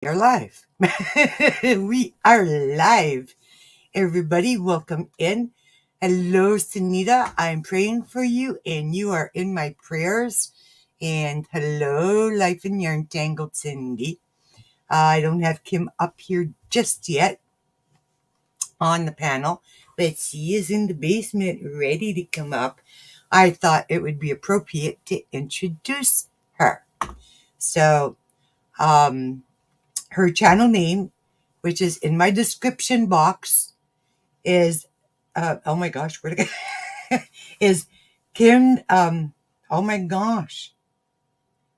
Are live. We are live. Everybody, welcome in. Hello, Sunita. I'm praying for you, and you are in my prayers. And hello, Life in Your Entangled Cindy. I don't have Kim up here just yet on the panel, but she is in the basement ready to come up. I thought it would be appropriate to introduce her. So, her channel name, which is in my description box, is oh my gosh, where'd it go? Is Kim. Oh my gosh,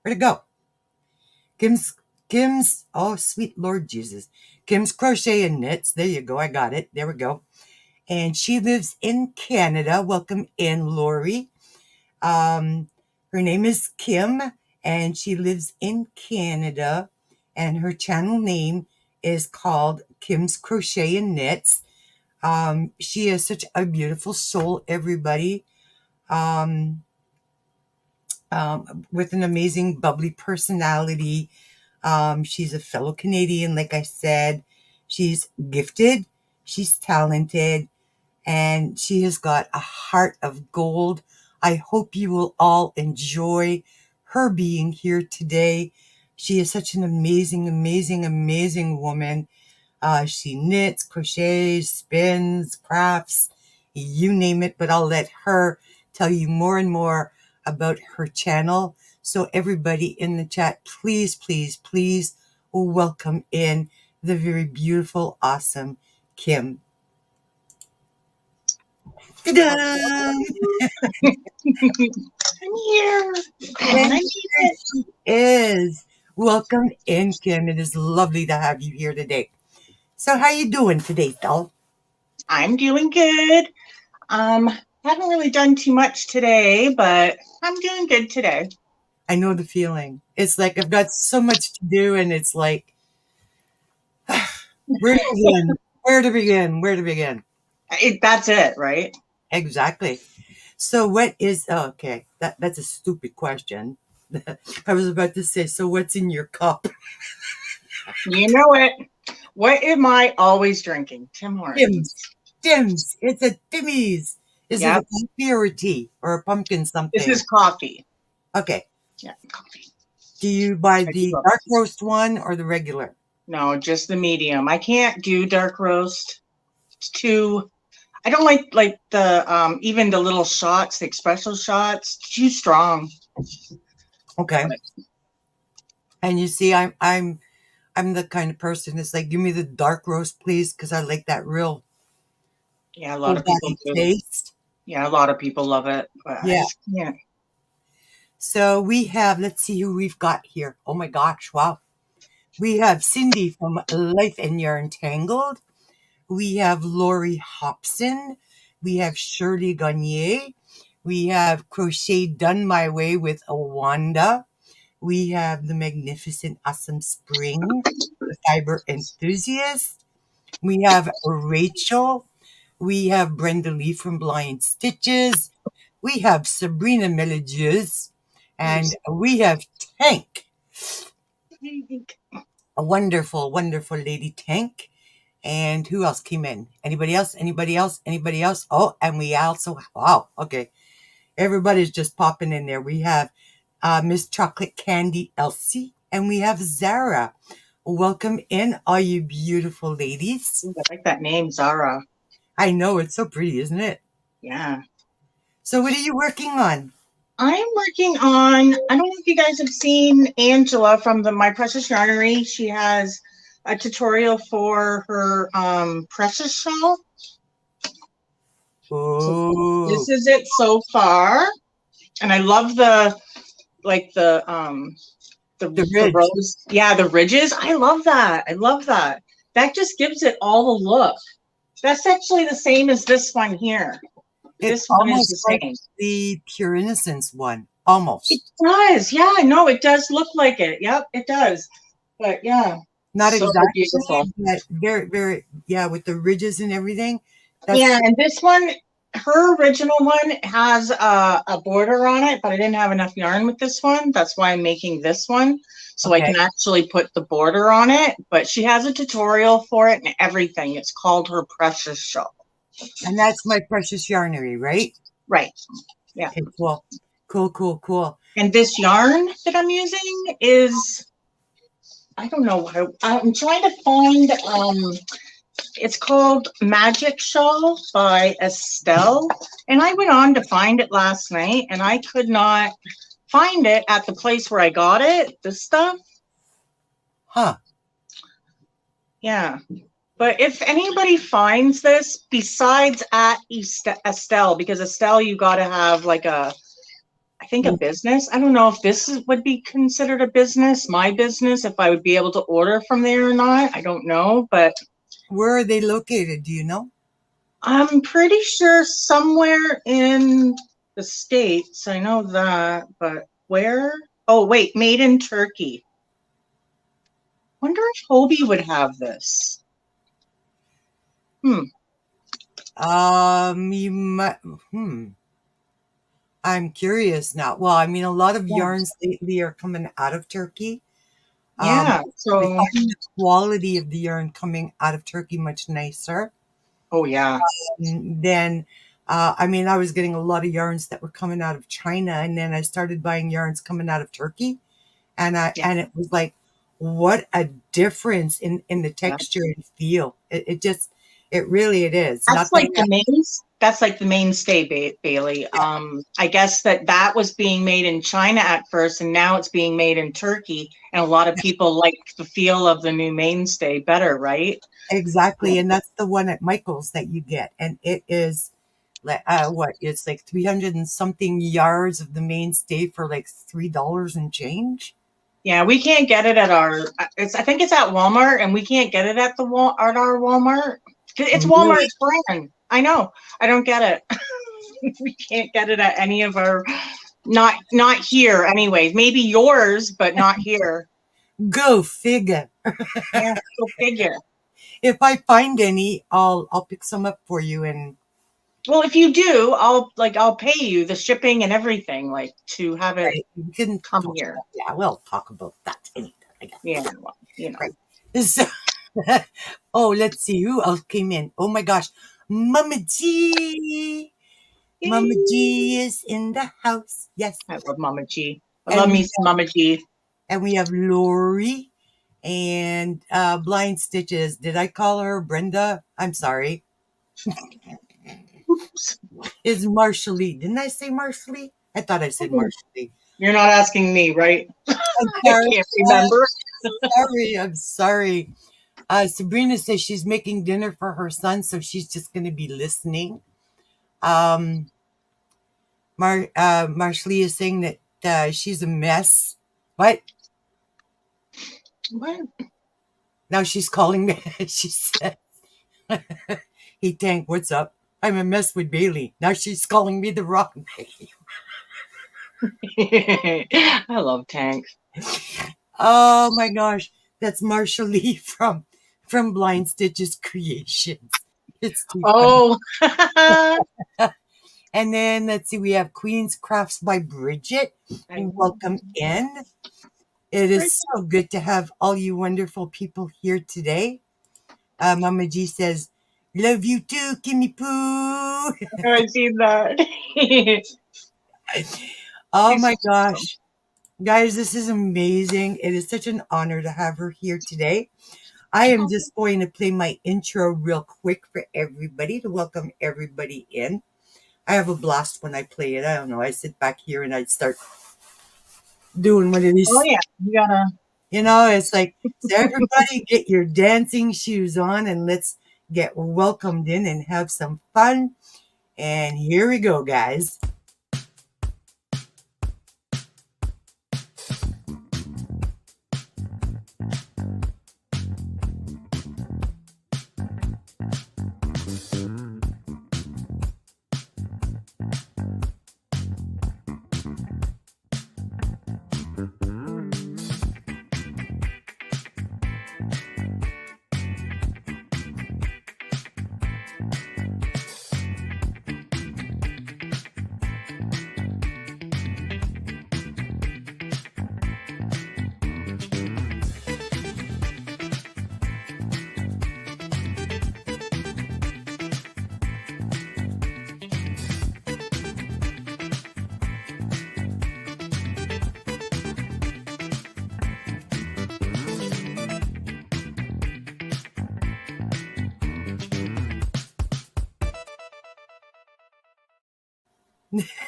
where'd it go? Kim's. Oh sweet Lord Jesus, Kim's Crochet and Knits. There you go. I got it. There we go. And she lives in Canada. Welcome in, Lori. Um, Her name is Kim, and she lives in Canada. And her channel name is called Kim's Crochet and Knits. She is such a beautiful soul, everybody, um, with an amazing, bubbly personality. She's a fellow Canadian, like I said. She's gifted, she's talented, and she has got a heart of gold. I hope you will all enjoy her being here today. She is such an amazing, amazing, amazing woman. She knits, crochets, spins, crafts, you name it, but I'll let her tell you more and more about her channel. So everybody in the chat, please, please, please welcome in the very beautiful, awesome Kim. Ta-da! I'm here. And here she is. Welcome in, Kim. It is lovely to have you here today. So how you doing today, doll? I'm doing good. Haven't really done too much today, but I'm doing good today. I know the feeling. It's like I've got so much to do, and it's like, where to begin? Where to begin? Where to begin? That's it, right? Exactly. So what is, oh, okay, that's a stupid question. I was about to say, so what's in your cup? You know it. What am I always drinking? Tim Hortons. Tim's. It's a Timmy's. Is it a Yep. coffee or a tea or a pumpkin something? This is coffee. Okay. Yeah, coffee. Do you buy I the do dark roast one or the regular? No, just the medium. I can't do dark roast. It's too. I don't like the even the little shots, the espresso shots. Too strong. Okay. And you see, I'm the kind of person that's like, give me the dark roast, please, because I like that real Yeah, a lot of people do. taste. Yeah, a lot of people love it, but Yeah. I just can't. So we have, let's see who we've got here. Oh my gosh, wow. We have Cindy from Life in Your Entangled. We have Lori Hobson. We have Shirley Gagne. We have Crochet Done My Way with Awanda. We have the magnificent Awesome Spring, the Fiber Enthusiast. We have Rachel. We have Brenda Lee from Blind Stitches. We have Sabrina Melagius. And we have Tank, a wonderful, wonderful lady Tank. And who else came in? Anybody else? Anybody else? Anybody else? Oh, and we also, wow, okay. Everybody's just popping in there. We have Miss Chocolate Candy Elsie, and we have Zara. Welcome in, all you beautiful ladies. I like that name, Zara. I know, it's so pretty, isn't it? Yeah. So what are you working on? I'm working on, I don't know if you guys have seen Angela from the My Precious Yarnery. She has a tutorial for her precious shawl. Oh, this is it so far. And I love the ridge. rose. Yeah, the ridges. I love that. I love that. That just gives it all the look. That's actually the same as this one here. It's This one is almost the like same. the Pure Innocence one, almost. It does. Yeah, no, it does look like it. Yep, it does. But yeah. Not so exactly, beautiful. but very, very, yeah, with the ridges and everything. Yeah, and this one, her original one has a border on it, but I didn't have enough yarn with this one. That's why I'm making this one. So I Okay. can actually put the border on it, but she has a tutorial for it and everything. It's called her Precious Shawl. And that's my precious yarnery, right? Right. Yeah. Okay, cool. Cool, cool, cool. And this yarn that I'm using is, I don't know, I'm trying to find, it's called Magic Shawl by Estelle. And I went on to find it last night and I could not find it at the place where I got it, this stuff. Huh. Yeah. But if anybody finds this besides at Estelle, because Estelle, you got to have like I think a business. I don't know if would be considered a business, my business, if I would be able to order from there or not. I don't know, but Where are they located? Do you know? I'm pretty sure somewhere in the States. I know that, but where? Oh, wait, made in Turkey. Wonder if Hobie would have this. You might, I'm curious now. Well, I mean, a lot of Yeah. yarns lately are coming out of Turkey. Yeah. I So, find the quality of the yarn coming out of Turkey much nicer oh yeah. than, I mean, I was getting a lot of yarns that were coming out of China, and then I started buying yarns coming out of Turkey, and Yeah. it was like, what a difference in the texture and feel. It really it is. Not That's that like the main. That's like the mainstay, Bailey. yeah, I guess that was being made in China at first, and now it's being made in Turkey, and a lot of people like the feel of the new mainstay better, right? exactly. And that's the one at Michael's that you get, and it is like what? It's like 300 and something yards of the mainstay for like $3 and change. Yeah, we can't get it at our. I think it's at Walmart, and we can't get it at at our Walmart. It's Really? Walmart's brand. I know. I don't get it. We can't get it at any of our. Not here, anyways. Maybe yours, but not here. Go figure. Yeah, go figure. If I find any, I'll pick some up for you. And Well, if you do, I'll pay you the shipping and everything, like to have it right, we can come talk here. about, yeah, we'll talk about that anytime. I guess. Yeah, well, Right. So, oh, let's see who else came in. Oh my gosh, Mama G. Mama G Yay. is in the house. Yes. I love Mama G. I And love me we some Mama G. have Lori and Blind Stitches. Did I call her Brenda? I'm sorry. Oops. Is Marshallie. Didn't I say Marshallie? I thought I said Marshallie. You're not asking me, right? I'm I sorry. can't remember. I'm sorry. Sabrina says she's making dinner for her son, so she's just going to be listening. Marshallie is saying that she's a mess. What? What? Now she's calling me. She said, "Hey Tank, what's up? I'm a mess with Bailey." Now she's calling me the wrong name. I love tanks. Oh my gosh, that's Marshallie from Blind Stitches Creations. It's too Oh, funny. And then let's see, we have Queen's Crafts by Bridget. Welcome in. It is so good to have all you wonderful people here today. Mama G says, "Love you too, Kimmy Poo." I see that. Oh my gosh. Guys, this is amazing. It is such an honor to have her here today. I am just going to play my intro real quick for everybody to welcome everybody in. I have a blast when I play it. I don't know. I sit back here and I'd start doing one of Oh these. yeah, you gotta. It's like, so everybody get your dancing shoes on and let's get welcomed in and have some fun. And here we go, guys.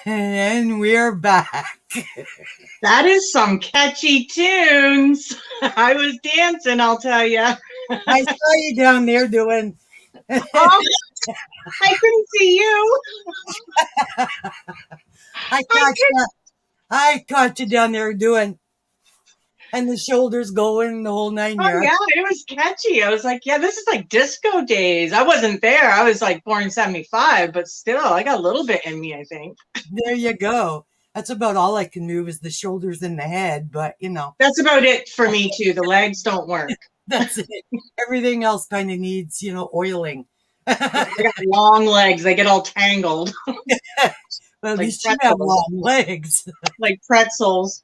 And we're back. That is some catchy tunes. I was dancing, I'll tell you. I saw you down there doing. Oh, I couldn't see you. I I caught could. you. I caught you down there doing, and the shoulders going the whole nine Oh yards. yeah, it was catchy. I was like, yeah, this is like disco days. I wasn't there. I was like born in 75, but still, I got a little bit in me, I think. There you go. That's about all I can move is the shoulders and the head, but That's about it for me too. The legs don't work. that's it. Everything else kind of needs, oiling. Yeah, I got long legs. They get all tangled But at like least you have pretzels. long legs. Like pretzels.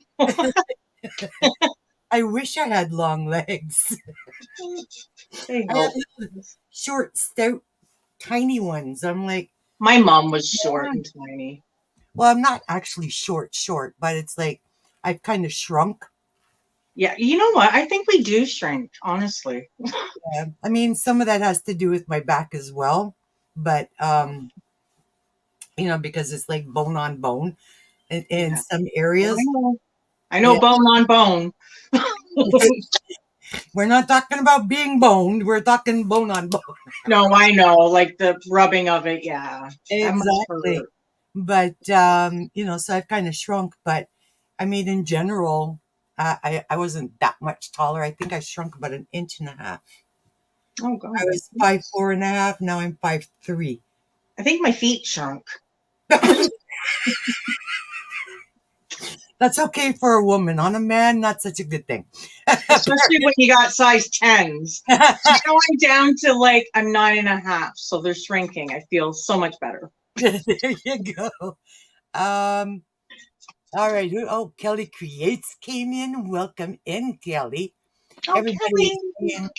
I wish I had long legs. They I have help. short, stout, tiny ones. I'm like, My mom was short and tiny. well, I'm not actually short, but it's like I've kind of shrunk. Yeah, you know what? I think we do shrink, honestly. I mean, some of that has to do with my back as well, but because it's like bone on bone in Yeah. some Oh, I areas. know. I know Yeah, bone on bone. we're not talking about being boned. We're talking bone on bone. No, I know. Like the rubbing of it. Yeah. That must Exactly. hurt. But so I've kind of shrunk. But I mean, in general, I wasn't that much taller. I think I shrunk about an inch and a half. Oh, I God. was 5'4.5". Now I'm 5'3". I think my feet shrunk. That's okay for a woman. On a man, not such a good thing. Especially when you got size 10s. She's going down to like a 9.5. So they're shrinking. I feel so much better. There you go. Um, all right. Oh, Kelly Creates came in. Welcome in, Kelly. Oh, Everybody is Kelly. saying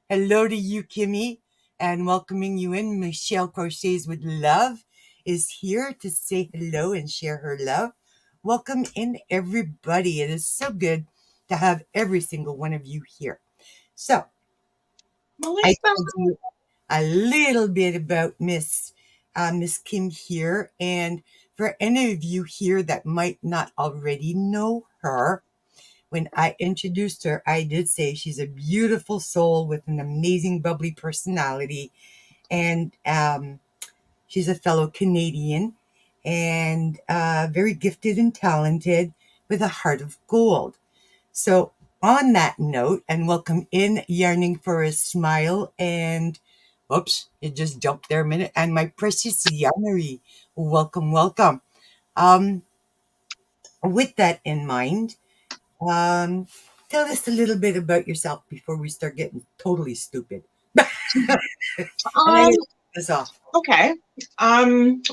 hello to you, Kimmy, and welcoming you in. Michelle Crochets with Love is here to say hello and share her love. Welcome in, everybody. It is so good to have every single one of you here. So, I Melissa. told you a little bit about Miss Kim here, and for any of you here that might not already know her, when I introduced her, I did say she's a beautiful soul with an amazing, bubbly personality, and she's a fellow Canadian, and very gifted and talented with a heart of gold. So, on that note, and welcome in Yearning for a Smile, and oops, it just jumped there a minute, and my precious Yarnery, welcome, welcome. Um, with that in mind, um, tell us a little bit about yourself before we start getting totally stupid. And I Um, get this off. okay.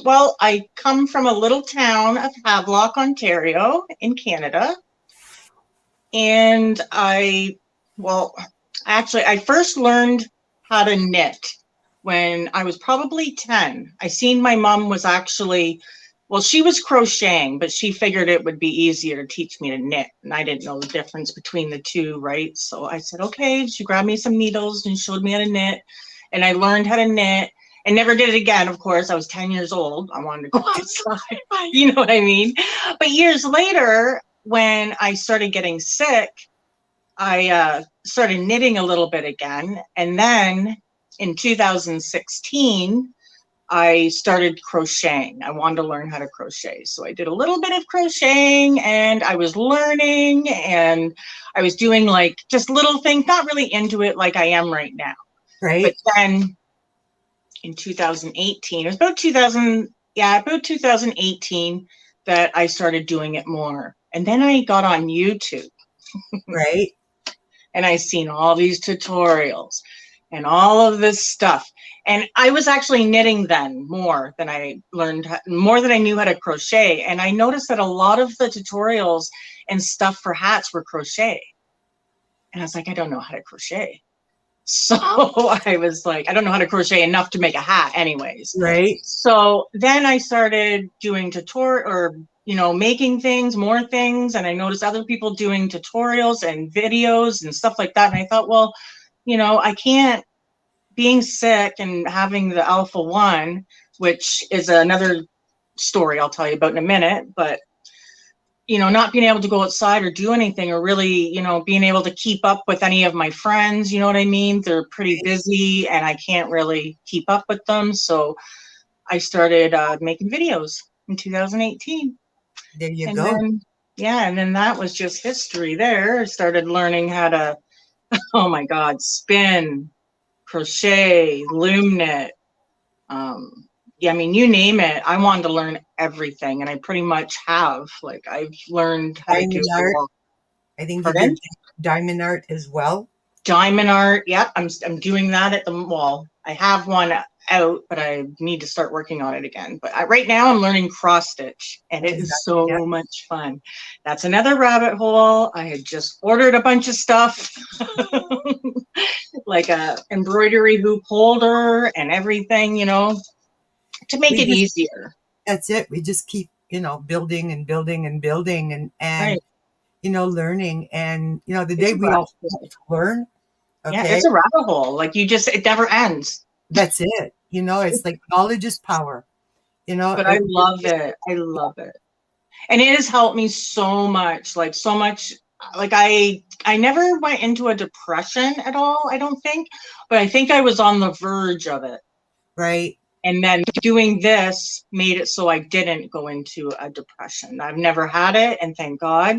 Well, I come from a little town of Havelock, Ontario, in Canada. And well, actually, I first learned how to knit when I was probably 10. I seen my mom was actually, well, she was crocheting, but she figured it would be easier to teach me to knit. And I didn't know the difference between the two, right? So I said, okay. She grabbed me some needles and showed me how to knit. And I learned how to knit and never did it again. Of course, I was 10 years old. I wanted to go outside. You know what I mean? But years later, when I started getting sick, I started knitting a little bit again. And then in 2016, I started crocheting. I wanted to learn how to crochet. So I did a little bit of crocheting and I was learning and I was doing like just little things, not really into it like I am right now. But Right? then in 2018, it was about 2000, yeah, about 2018 that I started doing it more. And then I got on YouTube Right? and I seen all these tutorials and all of this stuff. And I was actually knitting then more than I learned, more than I knew how to crochet. And I noticed that a lot of the tutorials and stuff for hats were crochet. And I was like, I don't know how to crochet. So I was like, I don't know how to crochet enough to make a hat anyways. Right? So then I started doing making things, more things. And I noticed other people doing tutorials and videos and stuff like that. And I thought, well, I can't, being sick and having the alpha 1, which is another story I'll tell you about in a minute, but not being able to go outside or do anything, or really, being able to keep up with any of my friends, you know what I mean? They're pretty busy and I can't really keep up with them. So I started making videos in 2018. There you And go. then, yeah, and then that was just history there. I started learning how to, oh my God, spin, crochet, loom knit. Yeah, I mean, you name it. I wanted to learn everything, and I pretty much have. Like, I've learned how to do Diamond it art. all. I think you Pardon? did diamond art as well. Diamond art. Yep, I'm doing that at the wall. I have one out, but I need to start working on it again. But right now I'm learning cross stitch, and it is Exactly. Yeah. so much fun. That's another rabbit hole. I had just ordered a bunch of stuff, like a embroidery hoop holder and everything, to make We it just easier. That's it. We just keep, building and building and building and Right. learning. And the day It's a we rabbit all hole. learn, Yeah, okay, it's a rabbit hole. Like it never ends. that's it. It's like knowledge is power. But I It really love is. it. I love it. And it has helped me so much, like so much. Like I never went into a depression at all, I don't think, but I think I was on the verge of it. Right. And then doing this made it so I didn't go into a depression. I've never had it, and thank God.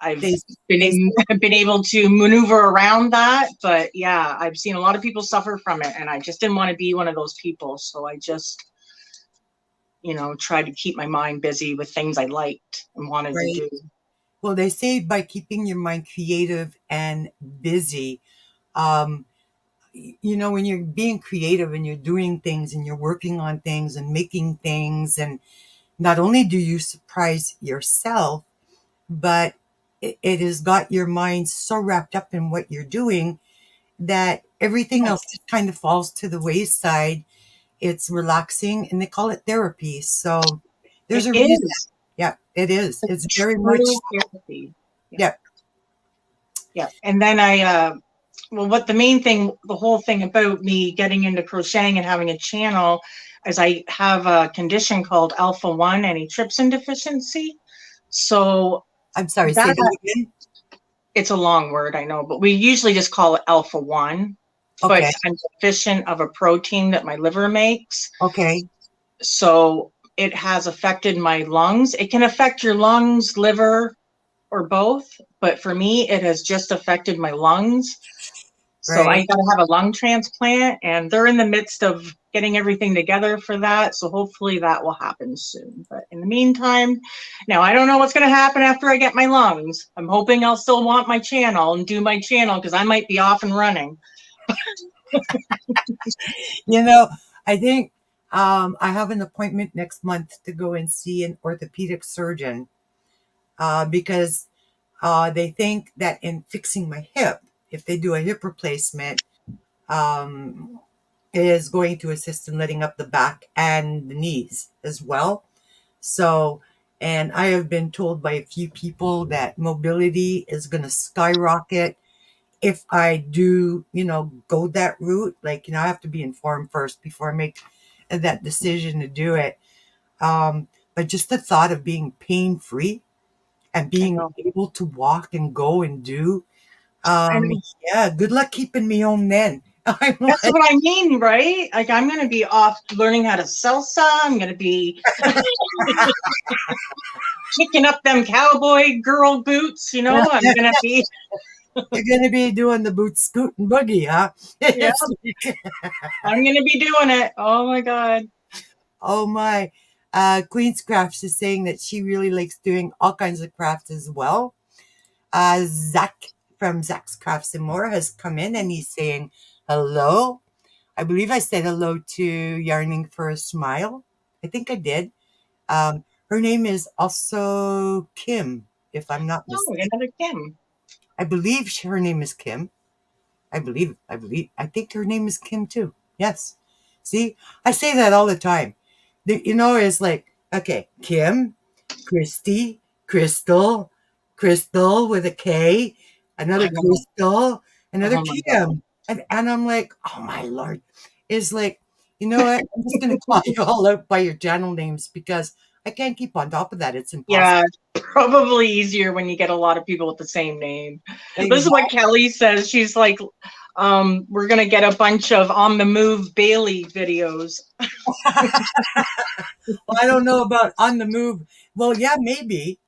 I've They been they been able to maneuver around that, but yeah, I've seen a lot of people suffer from it, and I just didn't want to be one of those people. So I just, tried to keep my mind busy with things I liked and wanted to right. do. Well, they say by keeping your mind creative and busy, um, when you're being creative and you're doing things and you're working on things and making things, and not only do you surprise yourself, but it has got your mind so wrapped up in what you're doing that everything else just kind of falls to the wayside. It's relaxing and they call it therapy. So there's It a reason. is. Yeah, it is. It's It's very much, true therapy. Yeah. yeah, Yeah. And then well, what the main thing, the whole thing about me getting into crocheting and having a channel is I have a condition called alpha 1 antitrypsin deficiency. So I'm sorry, say that that again. it's a long word, I know, but we usually just call it alpha 1. But Okay, I'm deficient of a protein that my liver makes. okay, So it has affected my lungs. It can affect your lungs, liver, or both. But for me, it has just affected my lungs. So I right. got to have a lung transplant, and they're in the midst of getting everything together for that. So hopefully that will happen soon. But in the meantime, now I don't know what's going to happen after I get my lungs. I'm hoping I'll still want my channel and do my channel because I might be off and running. You know, I think I have an appointment next month to go and see an orthopedic surgeon because they think that in fixing my hip, if they do a hip replacement, um, it is going to assist in letting up the back and the knees as well. So, and I have been told by a few people that mobility is going to skyrocket if I do, go that route. Like, I have to be informed first before I make that decision to do it. But just the thought of being pain free and I being know. able to walk and go and do, I um, know. yeah, good luck keeping me home then. I'm That's like, what I mean, right? Like I'm going to be off learning how to salsa. I'm going to be kicking up them cowboy girl boots. I'm going to be, you're going to be doing the boot scoot and boogie, huh? yeah, It's I'm going to be doing it. Oh my God. Oh my. Queen's Crafts is saying that she really likes doing all kinds of crafts as well. Zach from Zach's Crafts and More has come in and he's saying hello. I believe I said hello to Yarning for a Smile. I think I did. Her name is also Kim, if I'm not Oh, mistaken. another Kim. I believe her name is Kim. I think her name is Kim too. Yes. See, I say that all the time. It's like, okay, Kim, Christy, Crystal with a K, another I know. Crystal, another Oh my God. Kim. And I'm like, oh my Lord. It's like, You know what? I'm just going to call you all out by your channel names because I can't keep on top of that. It's impossible. Yeah, probably easier when you get a lot of people with the same name. This is Exactly. what Kelly says. She's like, we're gonna get a bunch of on the move Bailey videos. Well, I don't know about on the move. Well, yeah, maybe.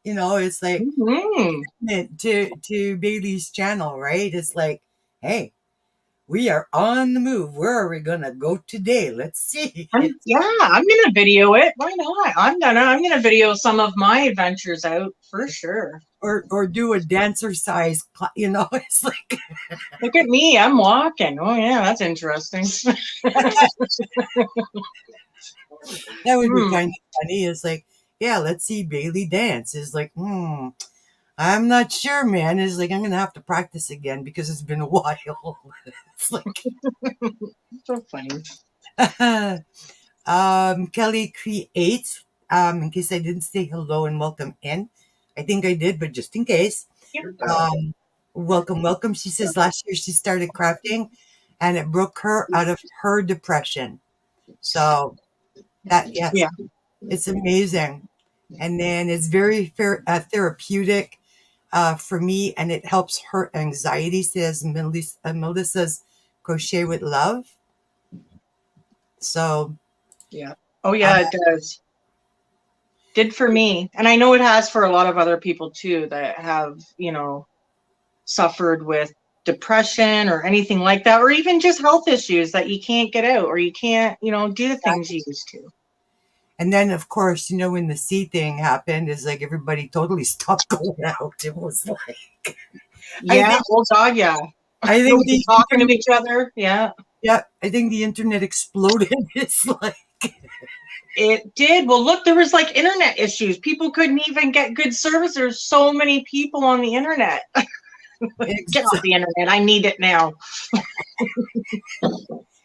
You know, it's like Mm-hmm. to Bailey's channel, right? It's like, hey, we are on the move. Where are we gonna go today? Let's see. Yeah, I'm gonna video it. Why not? I'm gonna video some of my adventures out for sure. Or do a dancer size, you know, it's like Look at me, I'm walking. Oh yeah, that's interesting. that would be Hmm. kind of funny. It's like, yeah, let's see Bailey dance. It's like, I'm not sure, man. It's like I'm gonna have to practice again because it's been a while. It's like So funny. Kelly creates. In case I didn't say hello and welcome in. I think I did, but just in case. Um, welcome, welcome. She says last year she started crafting and it broke her out of her depression. So that, yes, Yeah. it's amazing. And then it's very therapeutic for me and it helps her anxiety, says Melissa's Crochet with Love. So, Yeah. Oh yeah, it does. Did for me. And I know it has for a lot of other people too that have, suffered with depression or anything like that, or even just health issues that you can't get out or you can't, do the things you used to. and then of course, when the sea thing happened, is like everybody totally stopped going out. It was like, I Yeah. think, Oh God, yeah. I think Nobody the talking to internet, each other. Yeah. yeah, I think the internet exploded. It's like, It did. Well, look, there was like internet issues. People couldn't even get good service. There's so many people on the internet. Get it's, off the internet. I need it now.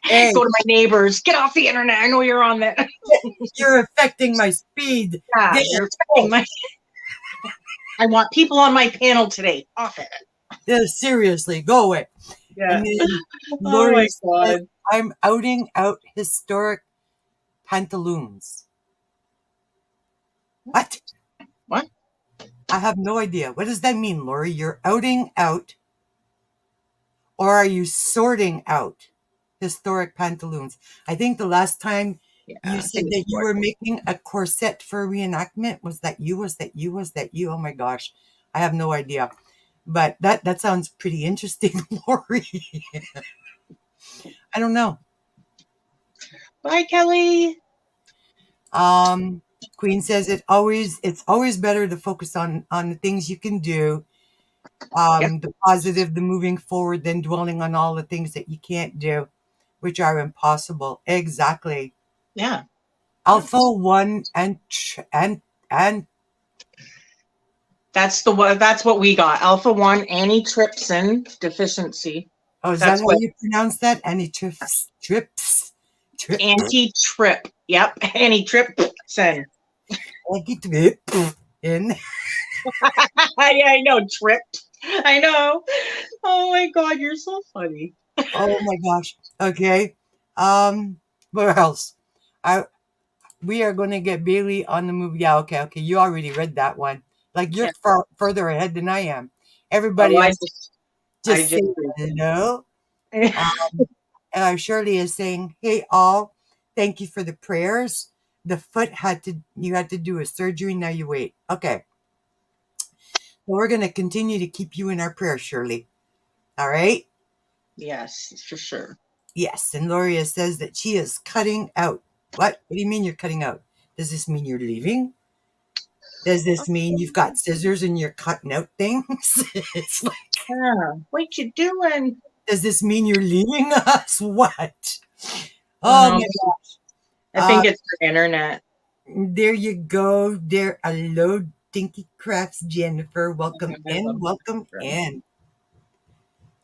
hey, Go to my neighbors. Get off the internet. I know you're on there. you're affecting my speed. Yeah, There, you're affecting my. I want people on my panel today. Off it. yeah, seriously, go away. Yeah. And then Oh Lori my says, God. I'm outing out historic pantaloons. What? What? I have no idea. What does that mean, Lori? You're outing out, or are you sorting out historic pantaloons? I think the last time Yeah, you I said think that it's you what. were making a corset for a reenactment. Was that you? Was that you? Was that you? Oh my gosh. I have no idea. But that sounds pretty interesting, Lori. I don't know. Bye, Kelly. Um, Queen says it's always better to focus on the things you can do, Yeah. the positive, the moving forward, than dwelling on all the things that you can't do, which are impossible. Exactly. Yeah. Alpha one and That's the one. That's what we got. Alpha-1 antitrypsin deficiency. oh, is that That's how what you pronounce that? Any trip, anti-trip. Yep. Antitrypsin. trip in. Yeah, I know. Tripped. I know. Oh my God, you're so funny. Oh my gosh. Okay. What else? I We are going to get Bailey on the move. Yeah, okay, okay. You already read that one. Like you're Yeah. further ahead than I am. Everybody Oh, I else just, I just say just. hello. Um, Shirley is saying, "Hey all, thank you for the prayers. The foot you had to do a surgery. Now you wait. Okay, so we're going to continue to keep you in our prayers, Shirley. All right." Yes, for sure. Yes, and Loria says that she is cutting out. What? What do you mean you're cutting out? Does this mean you're leaving? Does this mean you've got scissors and you're cutting out things? It's like, Yeah. What you doing? does this mean you're leaving us? What? Oh No, my gosh. I think it's the internet. There you go. There. Hello, Dinky Crafts, Jennifer. Welcome I in. love Welcome it. in.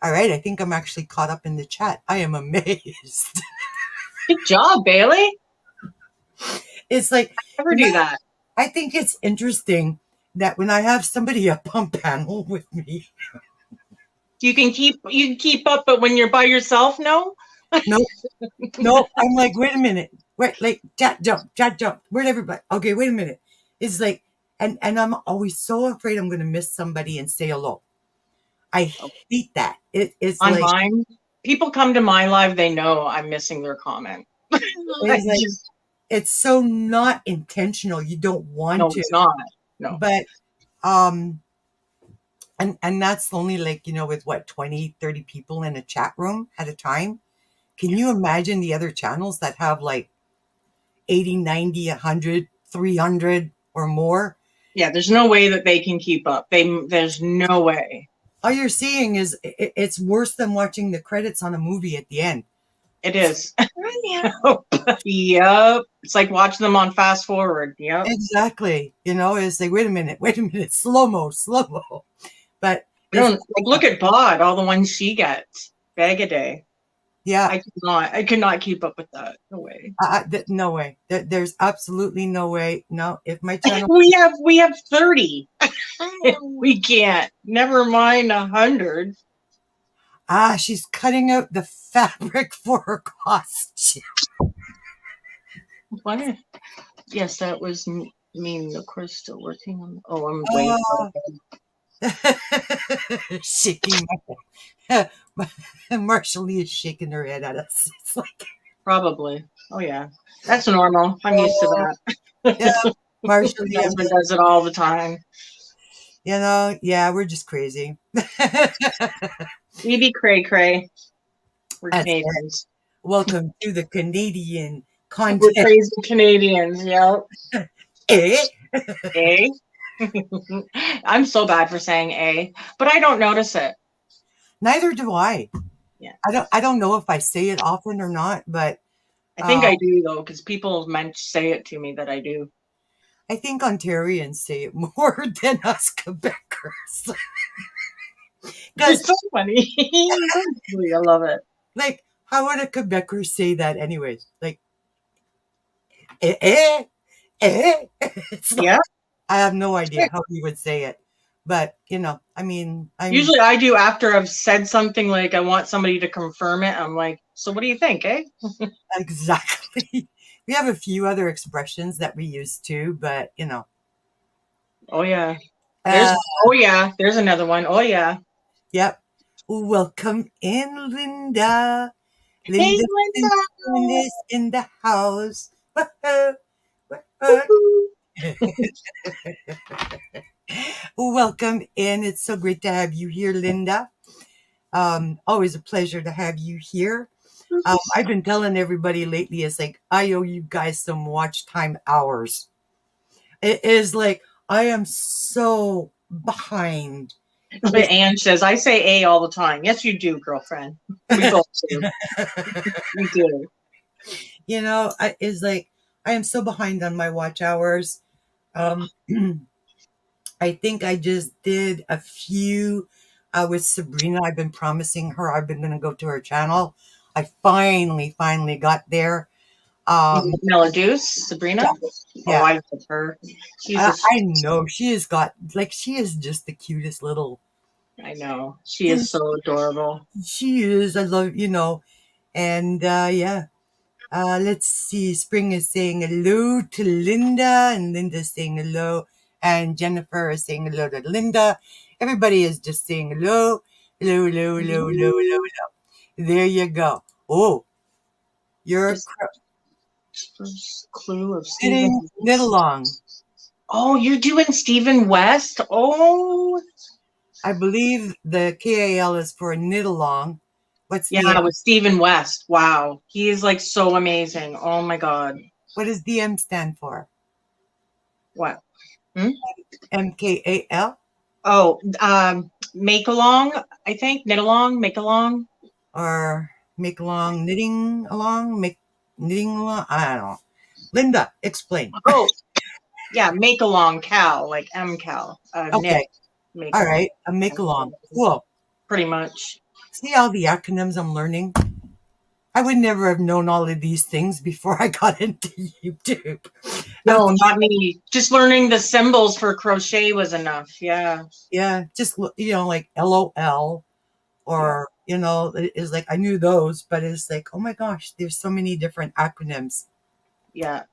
All right. I think I'm actually caught up in the chat. I am amazed. Good job, Bailey. It's like, Never you do know, that. I think it's interesting that when I have somebody up on panel with me, You can keep up, but when you're by yourself, no. Nope. Nope. I'm like, wait a minute. Wait, like chat jump. Where'd everybody? Okay, wait a minute. It's like, and I'm always so afraid I'm going to miss somebody and say hello. I hate that. It's On like, mine, people come to my live, they know I'm missing their comment. I it's like, just, it's so not intentional. You don't want no, to, it's not. No, but, um, and that's only like, with what, 20, 30 people in a chat room at a time. Can you imagine the other channels that have like 80, 90, 100, 300 or more? yeah, there's no way that they can keep up. There's no way. All you're seeing is it's worse than watching the credits on a movie at the end. It is. Yep. It's like watching them on fast forward. Yep. Exactly. It's like, wait a minute, slow mo. But I it's, don't like look at Bod, all the ones she gets. Bag a day. yeah, I could not keep up with that. No way. no way. There's absolutely no way. No, if my channel, We have 30. We can't. Never mind 100. she's cutting out the fabric for her costume. What? Yes, that was mean. Of course, still working on. Oh, I'm way. Oh, shaking my Marshall Lee is shaking her head at us. It's like, Probably. Oh yeah, that's normal. I'm used to that. yeah, Marshall My Lee, husband does it all the time. yeah, we're just crazy. We be cray cray. We're That's it. Canadians. Welcome to the Canadian We're content. crazy Canadians. Yep. Eh? A. I'm so bad for saying A, but I don't notice it. Neither do I. Yeah. I don't know if I say it often or not, but I think I do though, because people meant to say it to me that I do. I think Ontarians say it more than us Quebecers. It's Because, so funny. I love it. like, how would a Quebecer say that anyways? Like, eh, eh, eh? It's like, Yeah. I have no idea how he would say it. But, I mean, Usually I do after I've said something like I want somebody to confirm it. I'm like, so what do you think, eh? exactly. We have a few other expressions that we use too, but, Oh yeah. uh, There's another one. Oh yeah. yep. Welcome in, Linda. Hey Linda Linda. is in the house. Woohoo, woohoo. Welcome in. It's so great to have you here, Linda. Always a pleasure to have you here. I've been telling everybody lately, it's like, I owe you guys some watch time hours. It is like, I am so behind. But Anne says, I say A all the time. Yes, you do, girlfriend. We both do. We do. It's like, I am so behind on my watch hours. Um, I think I just did a few with Sabrina. I've been promising her I've been going to go to her channel. I finally got there. Melodeuce, Sabrina. Oh, Yeah. I love her. She's I know she has got, like, she is just the cutest little. I know. She is so adorable. She is. I love, and yeah. Let's see. Spring is saying hello to Linda, and Linda's saying hello, and Jennifer is saying hello to Linda. Everybody is just saying hello, hello, hello, hello, hello, hello, hello. There you go. Oh, you're First clue of knitting, Stephen. knit along. Oh, you're doing Stephen West? Oh. I believe the KAL is for knit along. What's the Yeah, M? with Stephen West. Wow. He is like so amazing. Oh my God. What does the M stand for? What? MKAL? Oh, make along, I think. Knit along, make along. Or make along, knitting along, make knitting along? I don't know. Linda, explain. Oh, yeah, make along Cal, like M Cal. Knit, Okay. make All along. right. A make along. Cool. Pretty much. See all the acronyms I'm learning? I would never have known all of these things before I got into YouTube. No, not me. Just learning the symbols for crochet was enough. Yeah. Yeah, just like LOL or It's like I knew those, but it's like, oh my gosh, there's so many different acronyms. Yeah.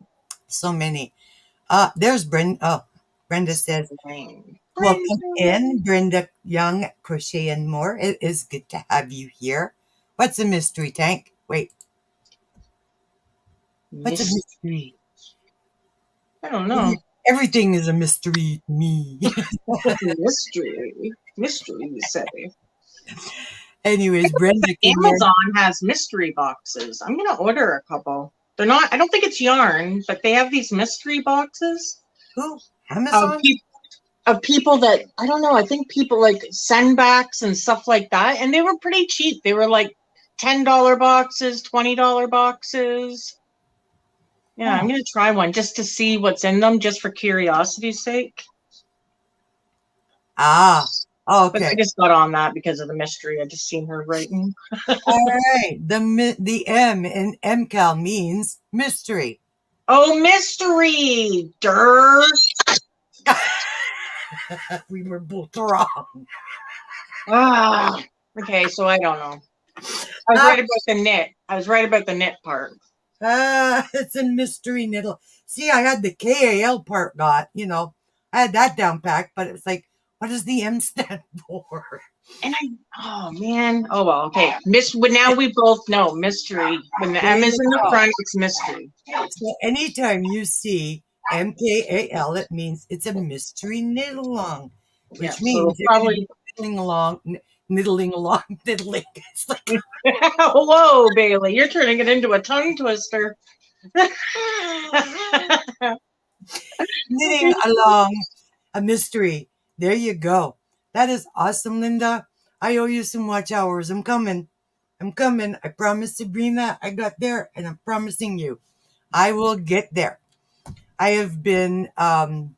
So many. There's Brenda. Oh, Brenda says, Brenda. welcome in, Brenda Young, Crochet and More. It is good to have you here. What's a mystery, Tank? Wait, what's a mystery? I don't know. Everything is a mystery to me. Mystery, you say. Anyways, Brenda came in. Amazon has mystery boxes. I'm gonna order a couple. They're not. I don't think it's yarn, but they have these mystery boxes. Who? Of, Amazon? of people that I don't know. I think people like sendbacks and stuff like that, and they were pretty cheap. They were like $10 boxes, $20 boxes. Yeah, I'm gonna try one just to see what's in them, just for curiosity's sake. Ah, But I okay. just got on that because of the mystery. I just seen her writing. All right. The M in MCAL means mystery. Oh, mystery! Durr. We were both wrong. Ah. Okay, so I don't know. I was right about the knit. I was right about the knit part. It's a mystery knittle. See, I had the KAL part got, I had that down packed, but it's like, what does the M stand for? And oh man. Oh well, okay. Now we both know mystery. When the M is in the front, it's mystery. So anytime you see MKAL, it means it's a mystery knit along, which means so probably niddling along. Diddling. It's like, whoa, Bailey, you're turning it into a tongue twister. knitting along a mystery. There you go. That is awesome, Linda. I owe you some watch hours. I'm coming. I promised Sabrina I got there, and I'm promising you I will get there. I have been, I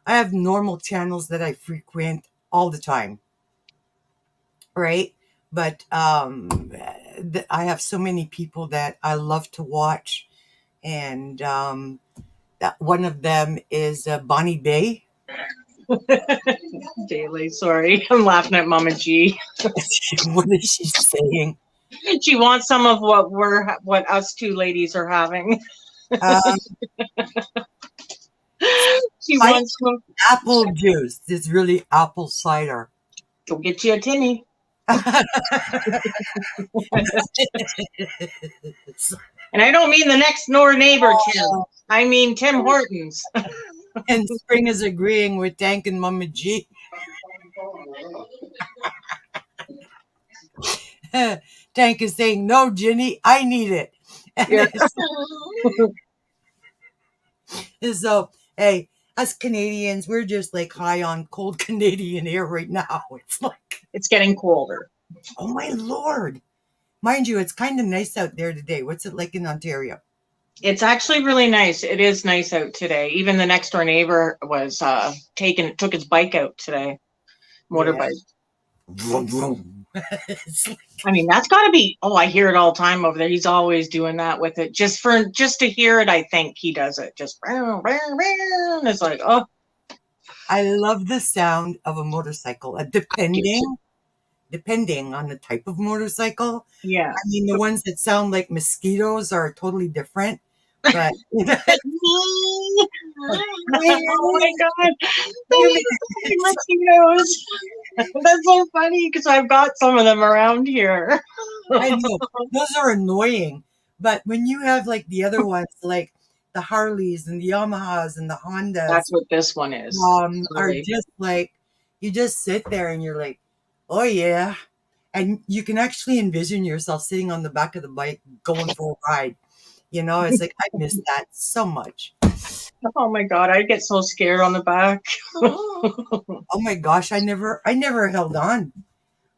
have normal channels that I frequent all the time, right? But I have so many people that I love to watch, and that one of them is Bonnie Bay. Daily, sorry, I'm laughing at Mama G. What is she saying? She wants some of what us two ladies are having. She wants some apple juice. It's really apple cider. Go get you a tinny. And I don't mean the next door neighbor Tim. I mean Tim Hortons. And Spring is agreeing with Tank and Mama G. Tank is saying, no, Ginny, I need it. Yeah. So, hey, us Canadians, we're just like high on cold Canadian air right now. It's like, it's getting colder. Oh my Lord. Mind you, it's kind of nice out there today. What's it like in Ontario? It's actually really nice. It is nice out today. Even the next door neighbor was took his bike out today. Motorbike. Vroom, vroom. I mean, that's got to be, I hear it all the time over there. He's always doing that with it. Just to hear it, I think he does it. Just, it's like, oh. I love the sound of a motorcycle, depending on the type of motorcycle. Yeah. I mean, the ones that sound like mosquitoes are totally different. But oh my God. Mosquitoes. That's so funny because I've got some of them around here. I know. Those are annoying. But when you have like the other ones, like the Harleys and the Yamahas and the Hondas. That's what this one is. Are just like, you just sit there and you're like, oh yeah. And you can actually envision yourself sitting on the back of the bike going for a ride. It's like, I miss that so much. Oh my God, I get so scared on the back. Oh my gosh, I never held on.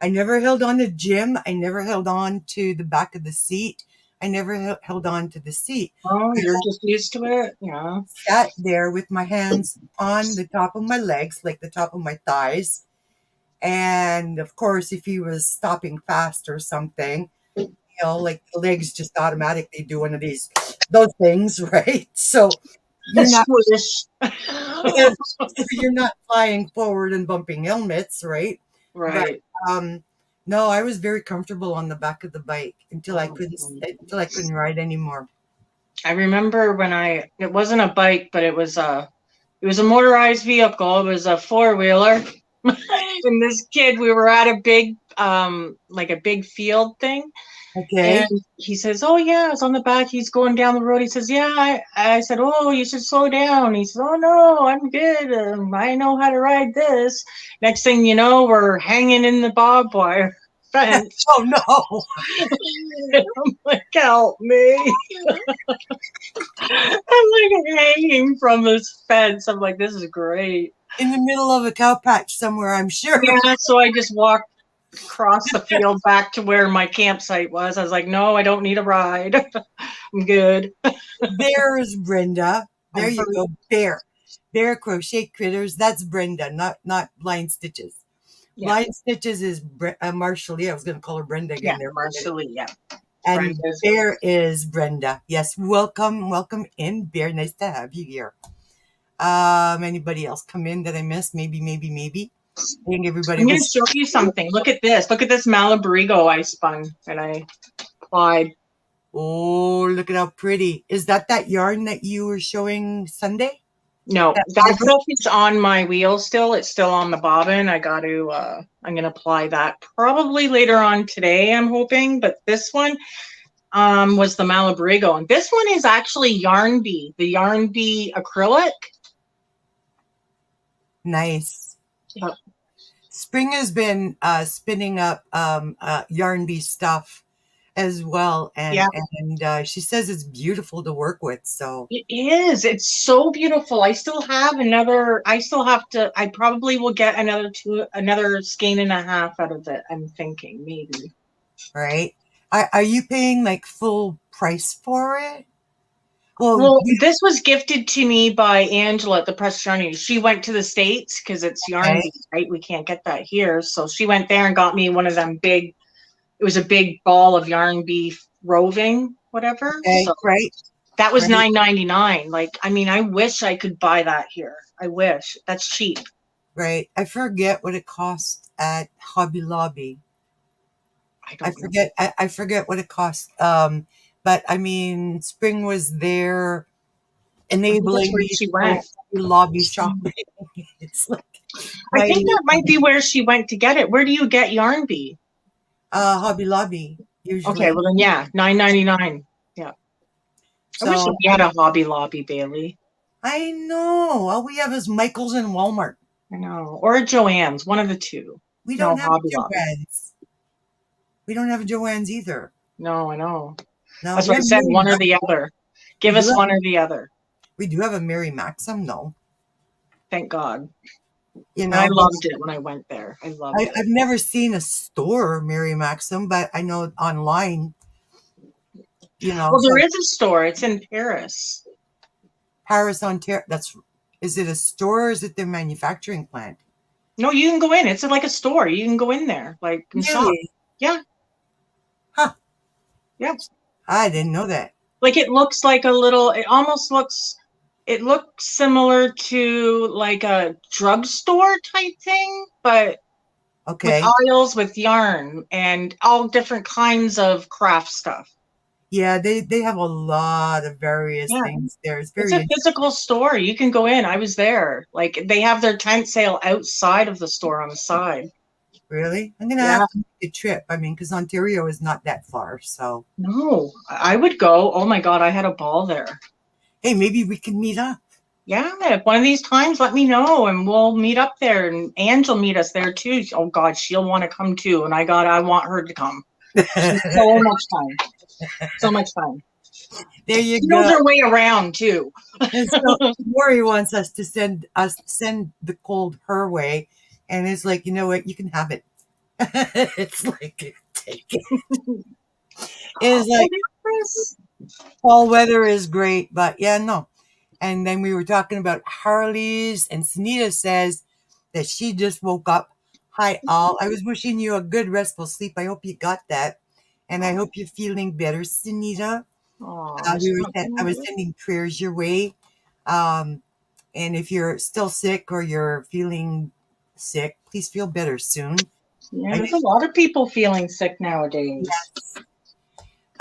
I never held on to Jim. I never held on to the back of the seat. I never held on to the seat. Oh, you're just used to it? Yeah. Sat there with my hands on the top of my legs, like the top of my thighs. And of course, if he was stopping fast or something, like the legs just automatically do one of those things, right? So you're not flying forward and bumping helmets, right? Right. But, No, I was very comfortable on the back of the bike Oh, until I couldn't ride anymore. I remember when it wasn't a bike, but it was a motorized vehicle. It was a four-wheeler. And this kid, we were at a big, like a big field thing. And Okay. he says, "Oh yeah, it's on the back." He's going down the road. He says, "Yeah." I said, "Oh, you should slow down." He says, "Oh no, I'm good. I know how to ride this." Next thing you know, we're hanging in the barbed wire fence. Oh no. I'm like, "Help me!" I'm like hanging from this fence. I'm like, "This is great." In the middle of a cow patch somewhere, I'm sure. Yeah, so I just walked across the field back to where my campsite was. I was like, "No, I don't need a ride. I'm good." There's Brenda. There I'm you go. Bear crochet critters. That's Brenda, not blind stitches. Yeah, Blind stitches is Marshall. Yeah, I was going to call her Brenda yeah, again there for a minute. Marceline, yeah. And Brenda's. Bear is Brenda. Yes, welcome in, Bear. Nice to have you here. Anybody else come in that I missed? Maybe. I think everybody I'm going to was. show you something. Look at this. Look at this Malabarigo I spun and I applied. Oh, look at how pretty. Is that yarn that you were showing Sunday? No, That that fiber? stuff is on my wheel still. It's still on the bobbin. I'm going to apply that probably later on today, I'm hoping. But this one was the Malabarigo. And this one is actually Yarn Bee, the Yarn Bee acrylic. Nice. Yep. Spring has been spinning up yarn bee stuff as well, Yeah, and she says it's beautiful to work with. So it is. It's so beautiful. I still have to, I probably will get another skein and a half out of it. I'm thinking maybe. right, are you paying like full price for it? Well, Well, this was gifted to me by Angela at the Press Journey. She went to the States because it's yarn okay, bees, right? We can't get that here. So she went there and got me one of them big, it was a big ball of yarn bee roving, whatever. okay, So right, that was right, $9.99. Like, I mean, I wish I could buy that here. I wish. That's cheap. right. I forget what it cost at Hobby Lobby. I I don't know. forget. I forget what it cost. But I mean, Spring was there I think that's enabling where me to she go went. lobby shopping. It's like I my think that might be where she went to get it. Where do you get yarn bee? Hobby Lobby Okay, usually. well then yeah, $9.99. Yeah. I wish So we had a Hobby Lobby, Bailey. I know all we have is Michael's and Walmart. I know. Or a Joann's, one of the two. We No, don't have a Hobby Lobby. Joann's. We don't have a Joann's either. No, I know. No, That's we what I have said, Mary one or the Maxim. other. We Give do us have one or the other. we do have a Mary Maxim though. Thank God. You And I know, but loved it when I went there. I loved it. I've never seen a store Mary Maxim, but I know online. You know, Well, there so is a store. It's in Paris. Paris, Ontario. Is it a store or is it their manufacturing plant? No, you can go in. It's like a store. You can go in there, like, and shop. Really? Yeah, Huh. yeah. I didn't know that. Like it looks like a little, it looks similar to like a drugstore type thing, but with Okay. aisles with yarn and all different kinds of craft stuff. Yeah, they have a lot of various Yeah, things there. It's it's very a interesting. physical store. You can go in. I was there. Like they have their tent sale outside of the store on the side. Really? I'm gonna Yeah. have to make a trip. I mean, because Ontario is not that far. So, No, I would go. Oh my God, I had a ball there. hey, maybe we can meet up. Yeah, if one of these times, let me know and we'll meet up there. And Ange will meet us there too. Oh God, she'll want to come too. And I want her to come. She's so much fun. So much fun. There you She knows go. her way around too. And so Lori wants us to send the cold her way, and it's like, you know what, you can have it. It's like take it. It's Oh, like fall weather is great, but yeah, no. And then we were talking about Harley's, and Sunita says that she just woke up. Hi, all. I was wishing you a good, restful sleep. I hope you got that. And I hope you're feeling better, Sunita. oh, I was sending prayers your way. Um, and if you're still sick or you're feeling sick, please feel better soon. Yeah, I there's a lot of people feeling sick nowadays. Yes.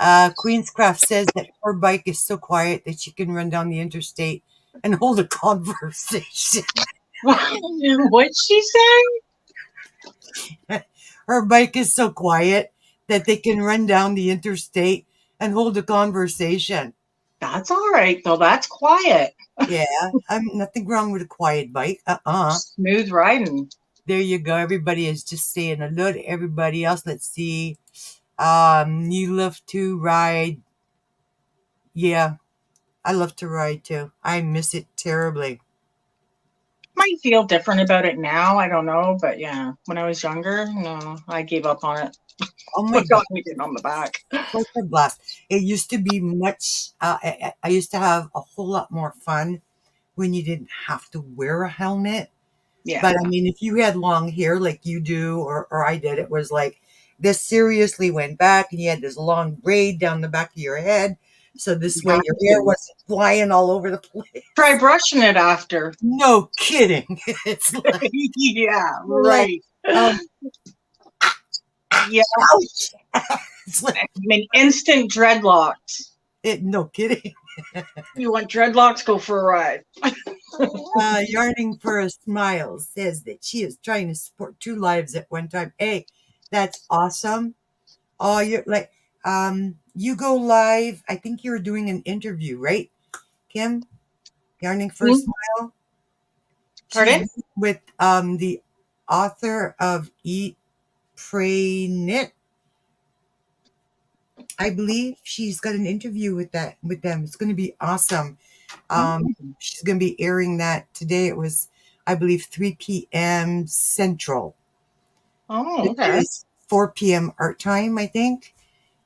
Queenscraft says that her bike is so quiet that she can run down the interstate and hold a conversation. What'd she say? Her bike is so quiet that they can run down the interstate and hold a conversation. That's all right, though. That's quiet. Yeah, nothing wrong with a quiet bike. Smooth riding. There you go. Everybody is just saying hello to everybody else. Let's see. You love to ride. Yeah, I love to ride too. I miss it terribly. Might feel different about it now. I don't know, but yeah, when I was younger, no, I gave up on it. Oh my What God. got me getting on the back? Such a blast. It used to be much, I used to have a whole lot more fun when you didn't have to wear a helmet. Yeah. But I mean, if you had long hair like you do, or I did, it was like this seriously went back and you had this long braid down the back of your head. So this way your hair wasn't flying all over the place. Try brushing it after. No kidding. It's like, Yeah, like, right. um, Yeah, ouch. It's like, I mean, instant dreadlocks. no kidding. You want dreadlocks? Go for a ride. Yarning for a Smile says that she is trying to support two lives at one time. Hey, that's awesome. Oh, you're like, you go live. I think you were doing an interview, right, Kim? Yarning for a Hmm? Smile. Pardon? She's with the author of Eat, Pray, Knit. I believe she's got an interview with them. It's going to be awesome. Um, Oh, she's going to be airing that today. It was, I believe, 3 p.m. Central, which okay. is 4 p.m. our time, I think.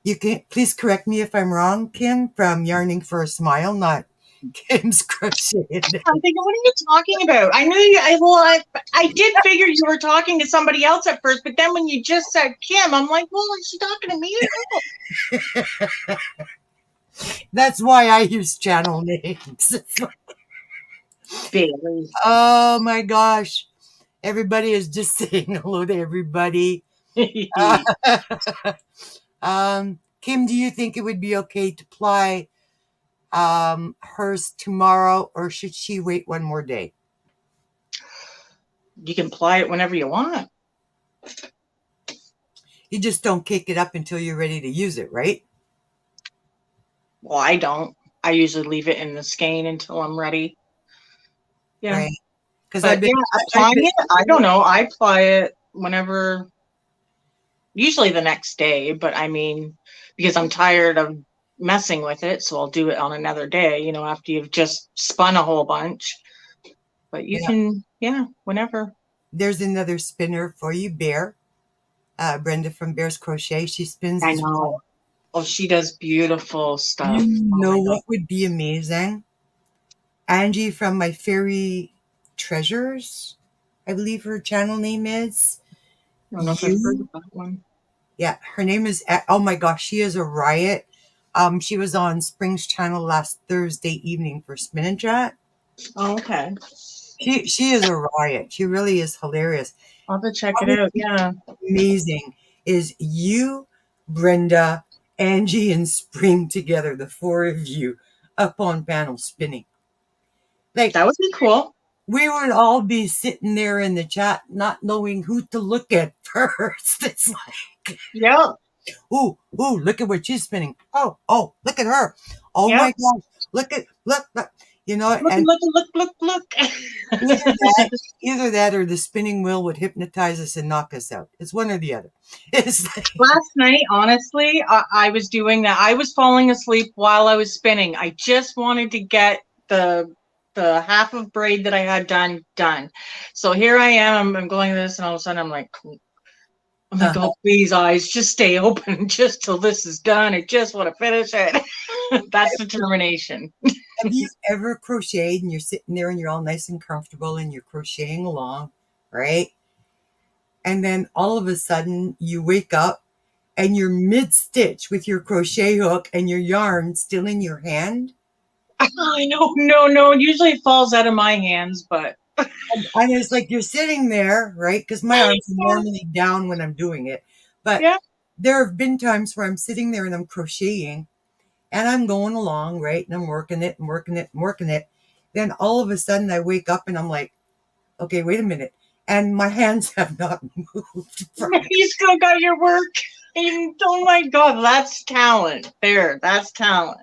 You can please correct me if I'm wrong, Kim, from Yarning for a Smile, not Kim's Crochet and I'm Knit. thinking, what are you talking about? I knew you. I did figure you were talking to somebody else at first, but then when you just said Kim, I'm like, well, is she talking to me or That's why I use channel names. Bailey? Oh my gosh. Everybody is just saying hello to everybody. Kim, do you think it would be okay to ply hers tomorrow, or should she wait one more day? You can ply it whenever you want. You just don't kick it up until you're ready to use it, right? Well, I don't. I usually leave it in the skein until I'm ready. Yeah. Right. Because But yeah, I've applying been, it, I don't know. I apply it whenever, usually the next day, but I mean, because I'm tired of messing with it, so I'll do it on another day, after you've just spun a whole bunch. But you yeah, can, yeah, whenever. there's another spinner for you, Bear. Brenda from Bear's Crochet. She spins I as know. well. Oh, she does beautiful You stuff. Oh know my God. what would be amazing? Angie from My Fairy Treasures, I believe her channel name is. I don't know if I've heard You, of that one. yeah, her name is, oh my gosh, she is a riot. She was on Spring's channel last Thursday evening for Spin and Chat. Oh, okay. She is a riot. She really is hilarious. I'll have to check What it would out. be Yeah. amazing is you, Brenda, Angie, and Spring together, the four of you, up on panel spinning. Like, That would be cool. we would all be sitting there in the chat not knowing who to look at first. It's like, Yeah. look at what she's spinning. Oh, look at her. Oh Yep. my gosh, look. You know, Look, and look, look, look, look. either that, either that or the spinning wheel would hypnotize us and knock us out. It's one or the other. It's like, Last night, honestly, I was doing that. I was falling asleep while I was spinning. I just wanted to get the half of braid that I had done. So here I am. I'm going this, and all of a sudden I'm like, oh, please, eyes, just stay open just till this is done. I just want to finish it. That's determination. have you ever crocheted and you're sitting there and you're all nice and comfortable and you're crocheting along, right? And then all of a sudden you wake up and you're mid stitch with your crochet hook and your yarn still in your hand. I know, no. Usually it falls out of my hands, but And it's like you're sitting there, right? Because my arms are Yeah. normally down when I'm doing it. But Yeah. there have been times where I'm sitting there and I'm crocheting and I'm going along, right? And I'm working it and working it and working it. Then all of a sudden I wake up and I'm like, okay, wait a minute. And my hands have not moved from it. You still got your work. Oh my God, that's talent. There, that's talent.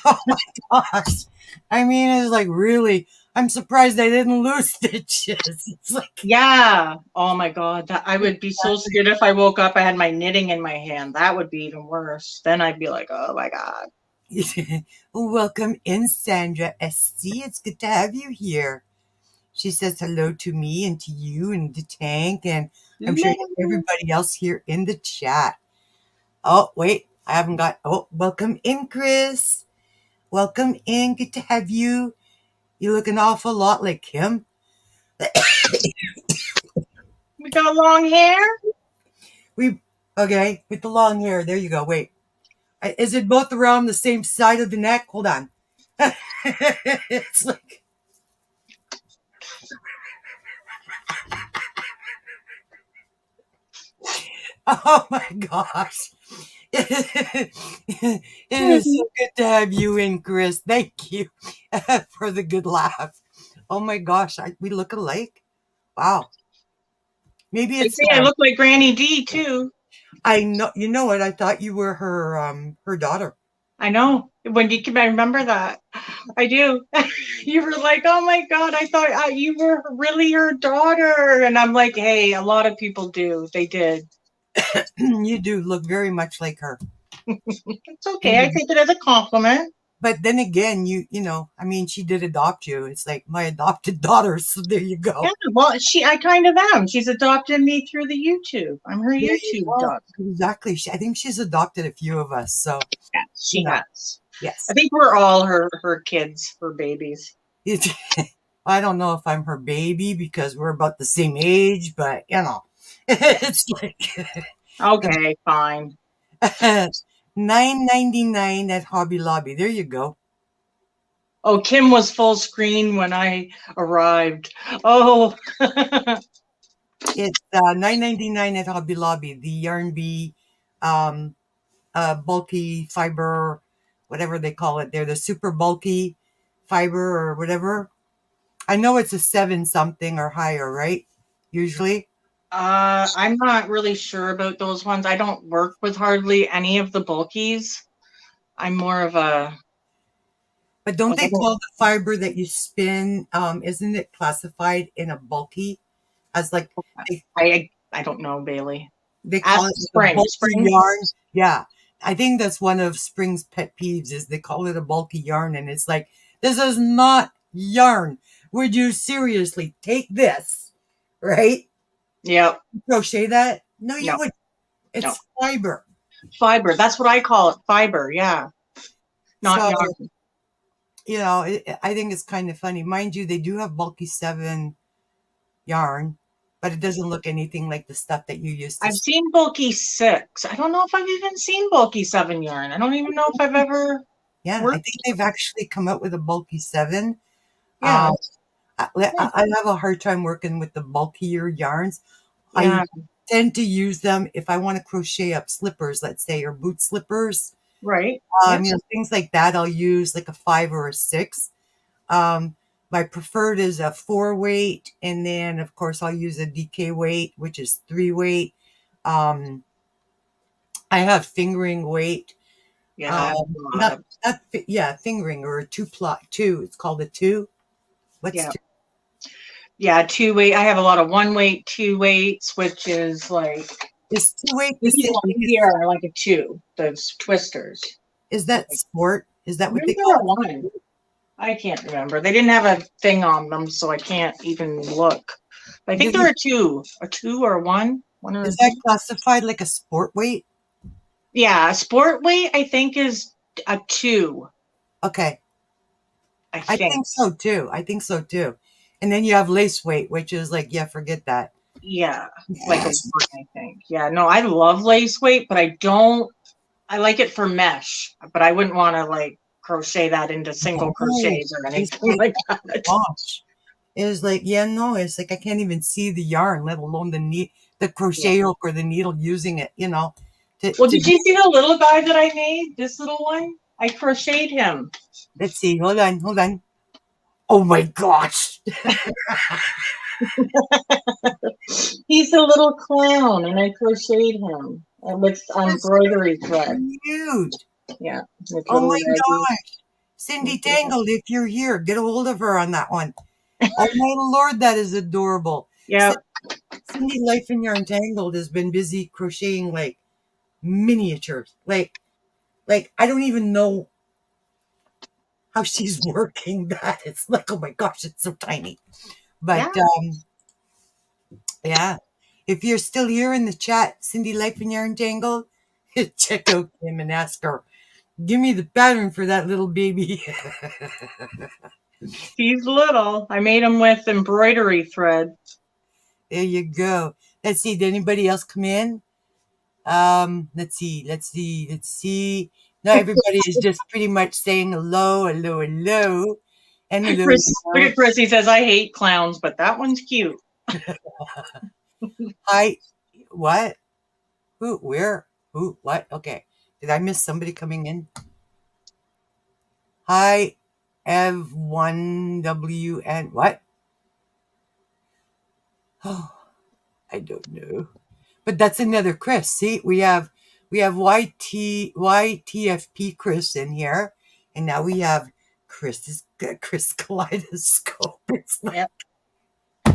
Oh my gosh. I mean, it's like really, I'm surprised I didn't lose stitches. It's like, Yeah. Oh my God, that I would be so scared if I woke up, I had my knitting in my hand. That would be even worse. Then I'd be like, oh my God. welcome in, Sandra SC. It's good to have you here. She says hello to me and to you and to Tank, and I'm sure you have everybody else here in the chat. Oh, wait, I haven't got. Oh, welcome in, Chris. Welcome in. Good to have you. You look an awful lot like him. We got long hair? We okay with the long hair. There you go. Wait, is it both around the same side of the neck? Hold on. It's like, oh my gosh. It is so good to have you in, Chris. Thank you for the good laugh. Oh my gosh, we look alike. Wow. Maybe They it's say I look like Granny D too. I know, you know what? I thought you were her daughter. I know. When you can, I remember that. I do. You were like, "Oh my God, I thought you were really her daughter," and I'm like, "Hey, a lot of people do. They did. You do look very much like her. It's okay. I take it as a compliment." But then again, you know, I mean, she did adopt you. It's like my adopted daughter, so there you Yeah. go. Well, I kind of am. She's adopted me through the YouTube. I'm her There you YouTube go. dog. Exactly. I think she's adopted a few of us. So, Yeah, you she know, has. I yes. think we're all her kids, her babies. I don't know if I'm her baby because we're about the same age, but you know, it's like Okay, fine. $9.99 at Hobby Lobby. There you go. Oh, Kim was full screen when I arrived. Oh, It's $9.99 at Hobby Lobby. The Yarn Bee, um, bulky fiber, whatever they call it. They're the super bulky fiber or whatever. I know it's a 7 something or higher, right? Usually. I'm not really sure about those ones. I don't work with hardly any of the bulkies. I'm more of a But don't like I they don't call the fiber that you spin, isn't it classified in a bulky as like they I don't know, Bailey. they call Ask it like a Spring. bulky Spring. yarn? Yeah. I think that's one of Spring's pet peeves is they call it a bulky yarn and it's like this is not yarn. Would you seriously take this, right? Yep. Crochet that? No, you No. would. No. It's fiber. Fiber. That's what I call it. Fiber. Yeah. Not So, yarn. you know, I think it's kind of funny. Mind you, they do have bulky 7 yarn, but it doesn't look anything like the stuff that you used to. I've seen bulky 6. I don't know if I've even seen bulky 7 yarn. I don't even know if I've ever Yeah, I worked. think they've actually come out with a bulky 7. Yeah. Um, I have a hard time working with the bulkier yarns. I Yeah. tend to use them if I want to crochet up slippers, let's say, or boot slippers. Right. Yep. You know, things like that. I'll use like a 5 or a 6. Um, my preferred is a 4 weight, and then of course I'll use a DK weight, which is 3 weight. Um, I have fingering weight. Yeah. I have Um, a lot not of. not yeah, fingering or a 2 plot 2. It's called a 2. What's Yeah. 2? Yeah. 2 weight. I have a lot of 1 weight, 2 weights, which is like Is 2 weight the these same ones thing here are like a 2. Those twisters. is that sport? Is that what they Remember call a 1? I can't remember. They didn't have a thing on them, so I can't even look. But I think it? they're a 2 or a 1, one or a Is two. that classified like a sport weight? Yeah, sport weight I think is a 2. Okay. I I think. think so too. I think so too. And then you have lace weight, which is like, yeah, forget that. Yeah, like a 1, I think. Yeah, no, I love lace weight, but I don't. I like it for mesh, but I wouldn't want to like crochet that into single Oh, crochets or lace anything weight. like that. Gosh. is like, yeah, no, it's like I can't even see the yarn, let alone the Yeah. crochet hook or the needle using it, you know, Well, to did do. you see the little guy that I made? This little one? I crocheted him. Let's see, hold on, hold on. Oh my gosh. He's a little clown, and I crocheted him with That's embroidery thread. cute. Yeah, with Oh my little leggies. gosh. Cindy Tangled, if you're here, get a hold of her on that one. Oh my lord, that is adorable. Yeah, Cindy Life in Yarn Tangled has been busy crocheting like miniatures. Like I don't even know how she's working that. It's like, oh my gosh, it's so tiny. But yeah. yeah, if you're still here in the chat, Cindy Life in Yarn Tangled, check out Kim and ask her, give me the pattern for that little baby. He's little. I made him with embroidery thread. There you go. Let's see, did anybody else come in? Let's see, let's see, let's see. No, everybody is just pretty much saying hello, hello, hello, and hello, Chris, look hello. at Chris. He says, I hate clowns, but that one's cute. Hi, what? Who? Where? Who? What? Okay. Did I miss somebody coming in? Hi, Ev1WN. What? Oh, I don't know. But that's another Chris. See, we have YTFP Chris in here, and now we have Chris Kaleidoscope. It's like, Yep.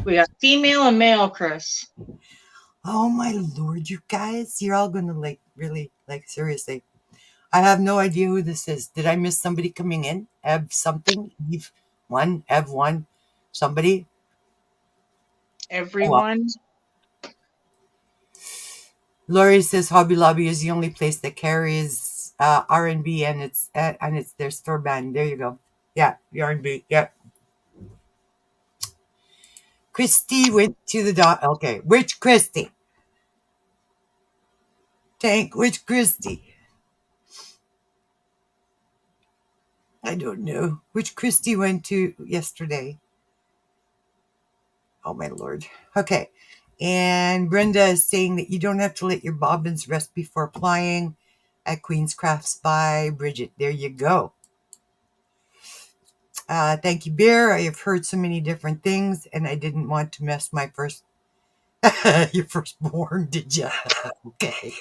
We got female and male, Chris. oh my lord, you guys, you're all gonna like really like seriously. I have no idea who this is. Did I miss somebody coming in? Ev something? Eve one? Ev one? Somebody? Oh well. Everyone. Lori says Hobby Lobby is the only place that carries R&B and it's their store brand. There you go. Yeah, the R&B. Yeah. Christy went to the dot. Okay, which Christy? Tank, which Christy? I don't know. Which Christy went to yesterday? Oh my lord. Okay. And Brenda is saying that you don't have to let your bobbins rest before applying at Queen's Crafts by Bridget. There you go. Thank you, Bear. I have heard so many different things, and I didn't want to mess my first your firstborn, did you? Okay.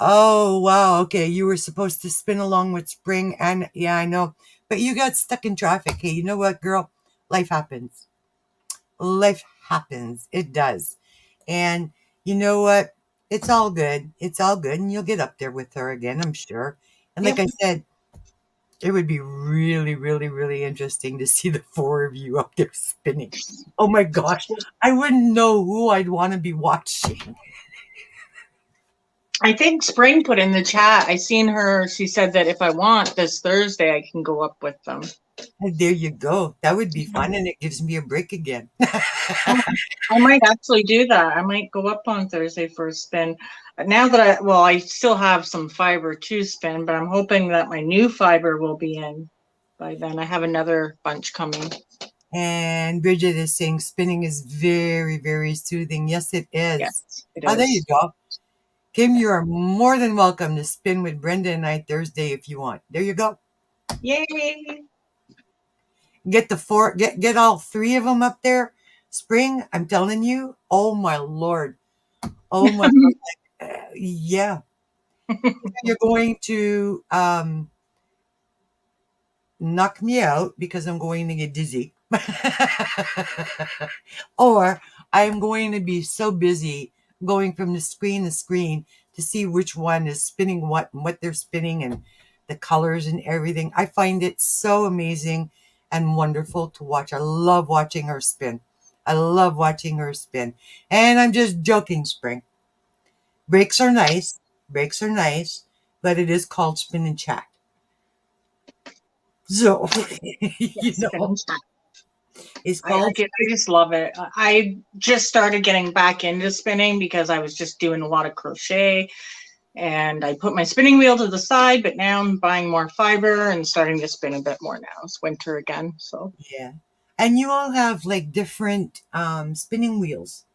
Oh wow. Okay, you were supposed to spin along with spring, and yeah, I know, but you got stuck in traffic. Hey, you know what, girl? Life happens. Life happens. It does. And you know what? It's all good. It's all good, and you'll get up there with her again, I'm sure. And like Yep. I said, it would be really, really, really interesting to see the four of you up there spinning. Oh my gosh. I wouldn't know who I'd want to be watching. I think Spring put in the chat. I seen her. She said that if I want this Thursday, I can go up with them. And there you go. That would be fun, and it gives me a break again. I might actually do that. I might go up on Thursday for a spin. Now that I still have some fiber to spin, but I'm hoping that my new fiber will be in by then. I have another bunch coming. And Bridget is saying spinning is very, very soothing. Yes, it is. Yes, it Oh, there you is. go. Kim, you are more than welcome to spin with Brenda and I Thursday if you want. There you go. Yay! Get all three of them up there. Spring, I'm telling you. Oh my lord. Oh my yeah. You're going to knock me out because I'm going to get dizzy. Or I'm going to be so busy going from the screen to screen to see which one is spinning what and what they're spinning and the colors and everything. I find it so amazing and wonderful to watch. I love watching her spin. I love watching her spin. And I'm just joking, Spring. Breaks are nice. Breaks are nice, but it is called spin and chat. So, you Yes, know, spin chat. it's I called. I just love it. I just started getting back into spinning because I was just doing a lot of crochet. And I put my spinning wheel to the side, but now I'm buying more fiber and starting to spin a bit more now. It's winter again, so Yeah. And you all have like different spinning wheels,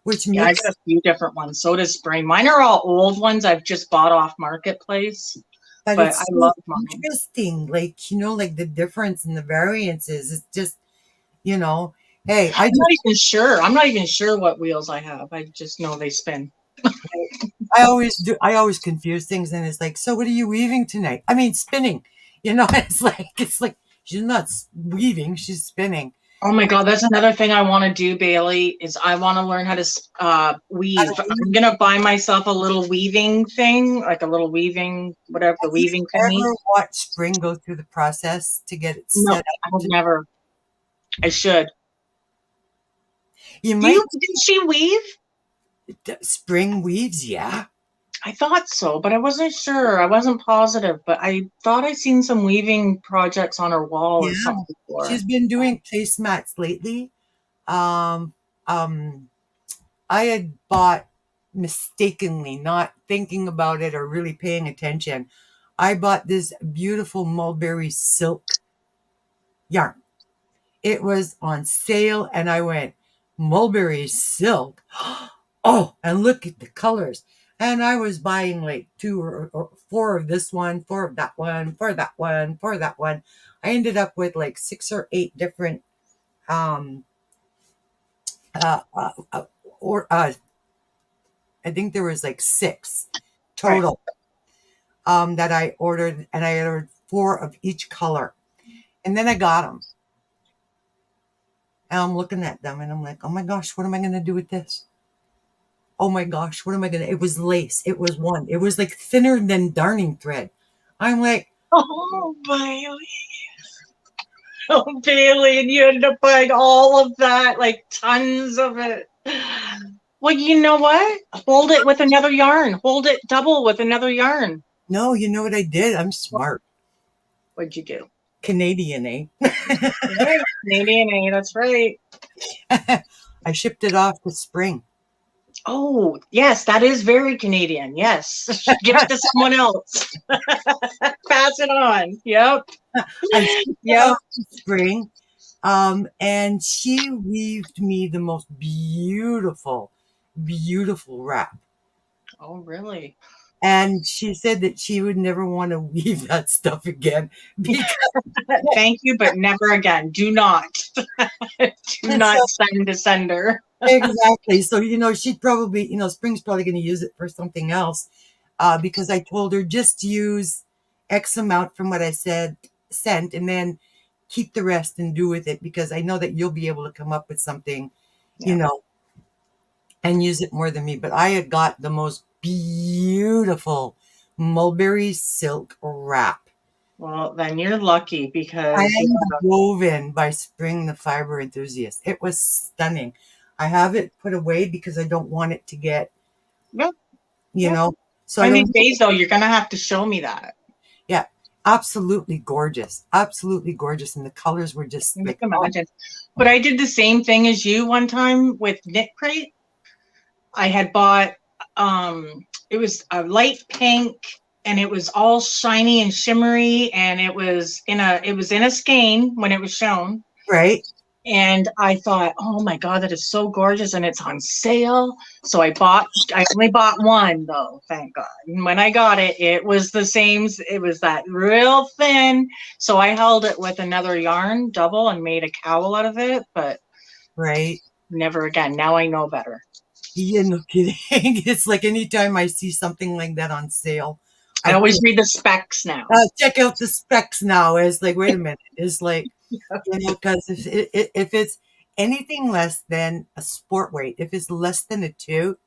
which yeah, I got makes, a few different ones. So does Spring. Mine are all old ones I've just bought off Marketplace, but but I it's so love mine. interesting. Like, like the difference and the variances. It's just, you know, hey, I I'm not just, even sure. I'm not even sure what wheels I have. I just know they spin. I always confuse things. And it's like, so what are you weaving tonight? I mean, spinning, it's like, she's not weaving, she's spinning. Oh my God, that's another thing I want to do, Bailey, is I want to learn how to How weave. to weave. I'm gonna buy myself a little weaving thing, like a little weaving, whatever, the Have you weaving thingy. ever watched Spring go through the process to get it No, set up? I've never. I should. You Do might you, did she weave? Spring weaves, yeah. I thought so, but I wasn't sure. I wasn't positive, but I thought I seen some weaving projects on her wall or Yeah. something before. She's been doing placemats lately. Um, um, I had bought mistakenly, not thinking about it or really paying attention. I bought this beautiful mulberry silk yarn. It was on sale, and I went, mulberry silk. Oh, and look at the colors. And I was buying like two or four of this one, four of that one, four of that one, four of that one. I ended up with like 6 or 8 different um uh, uh, uh or I think there was like 6 Right. total that I ordered, and I ordered 4 of each color. And then I got them. And I'm looking at them and I'm like, oh my gosh, what am I going to do with this? Oh my gosh, what am I going to? It was lace. It was one. It was like thinner than darning thread. I'm like, Oh, Bailey. Oh, Bailey, and you ended up buying all of that, like tons of it. Well, you know what? Hold it with another yarn. Hold it double with another yarn. no, you know what I did? I'm smart. What'd you do? Canadian, eh? Right, Canadian A, that's right. I shipped it off to Spring. Oh, yes, that is very Canadian. Yes. Give it to someone else. Pass it on. Yep. I shipped it Yep. off to Spring. And she weaved me the most beautiful, beautiful wrap. Oh, really? And she said that she would never want to weave that stuff again because Thank you, but never again. Do not. Do not so send to sender. exactly. So she'd probably, Spring's probably going to use it for something else. Because I told her just use X amount from what I said sent, and then keep the rest and do with it, because I know that you'll be able to come up with something, you Yeah. know, and use it more than me. But I had got the most beautiful mulberry silk wrap. Well, then you're lucky because Hand woven by Spring the fiber enthusiast. It was stunning. I have it put away because I don't want it to get, yeah, you yeah. know, so I One of don't. these days, though, you're gonna have to show me that. Yeah, absolutely gorgeous. Absolutely gorgeous. And the colors were just I can like, oh, imagine. But I did the same thing as you one time with Knit Crate. I had bought it was a light pink and it was all shiny and shimmery and it was in a skein when it was shown. right, And I thought, oh my God, that is so gorgeous and it's on sale. So I only bought one though, thank God. And when I got it, it was the same, it was that real thin. So I held it with another yarn double and made a cowl out of it, but right. never again. Now I know better. Yeah, no kidding. It's like anytime I see something like that on sale, I I always read the specs now. check out the specs now. It's like, wait a minute. It's like, because if it's anything less than a sport weight, if it's less than a 2,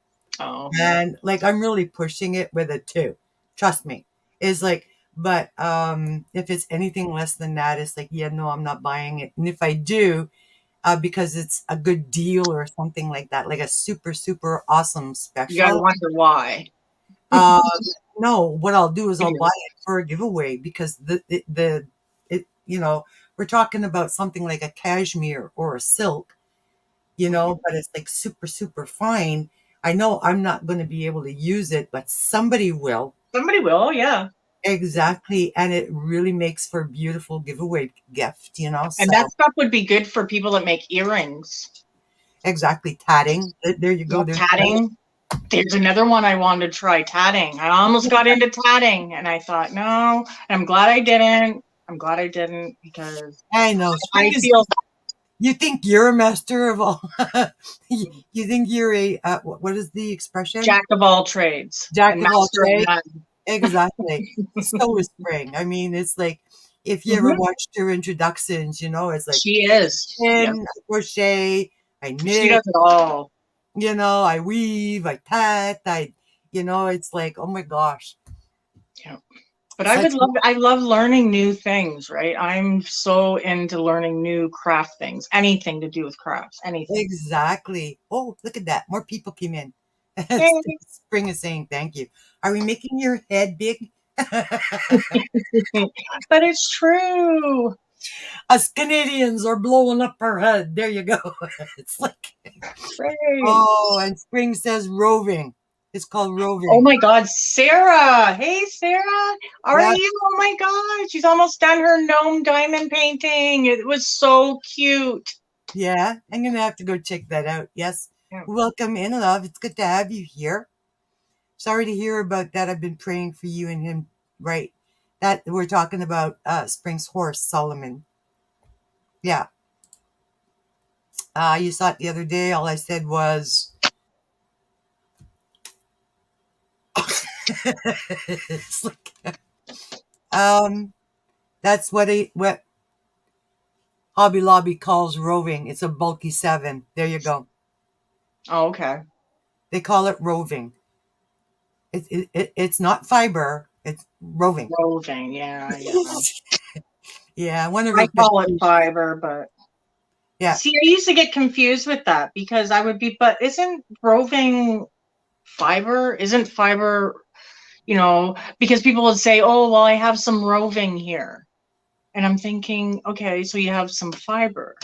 Oh, and like I'm really pushing it with a 2. Trust me. It's like, but if it's anything less than that, it's like, yeah, no, I'm not buying it. And if I do, because it's a good deal or something like that, like a super, super awesome you gotta special. wonder why. Um, no, what I'll do is You I'll buy do. it for a giveaway, because we're talking about something like a cashmere or a silk, but it's like super, super fine. I know I'm not going to be able to use it, but somebody will. Somebody will, yeah. Exactly. And it really makes for a beautiful giveaway gift, you know? And So, that stuff would be good for people that make earrings. exactly. Tatting. There you go. Yeah, There's tatting. There's another one I wanted to try, tatting. I almost got into tatting and I thought, no, I'm glad I didn't. I'm glad I didn't because I know. Spring I is, feel you think you're a master of all. You think you're a, what is the expression? jack of all trades Jack and of all master of trades. none. Exactly. So is Spring. I mean, it's like if you ever Mhm. watched her introductions, it's like She is. Yep. pin, I crochet, I She knit, does it all. I weave, I tat, it's like, oh my gosh, Yeah. But such I love learning new things, right? I'm so into learning new craft things, anything to do with crafts, anything. exactly. Oh, look at that. More people came in. Yay. Spring is saying thank you. Are we making your head big? But it's true. Us Canadians are blowing up our head. There you go. It's like, Great. oh, and Spring says roving. It's called Oh roving. my God, Sarah. Hey, Sarah. Are Yeah, you? Oh my God. She's almost done her gnome diamond painting. It was so cute. yeah. I'm gonna have to go check that out. Yes. Yeah. Welcome in, love. It's good to have you here. Sorry to hear about that. I've been praying for you and him. Right. That we're talking about Spring's horse, Solomon. Yeah. You saw it the other day. All I said was it's like, um that's what Hobby Lobby calls roving. It's a bulky 7. There you go. Oh, okay. They call it roving. It's not fiber. It's roving. Roving. Yeah, yeah. Yeah, one of I her call it pictures. fiber, but Yeah, see, I used to get confused with that because I would be, but isn't roving fiber? Isn't fiber, because people would say, oh, well, I have some roving here. And I'm thinking, okay, so you have some fiber.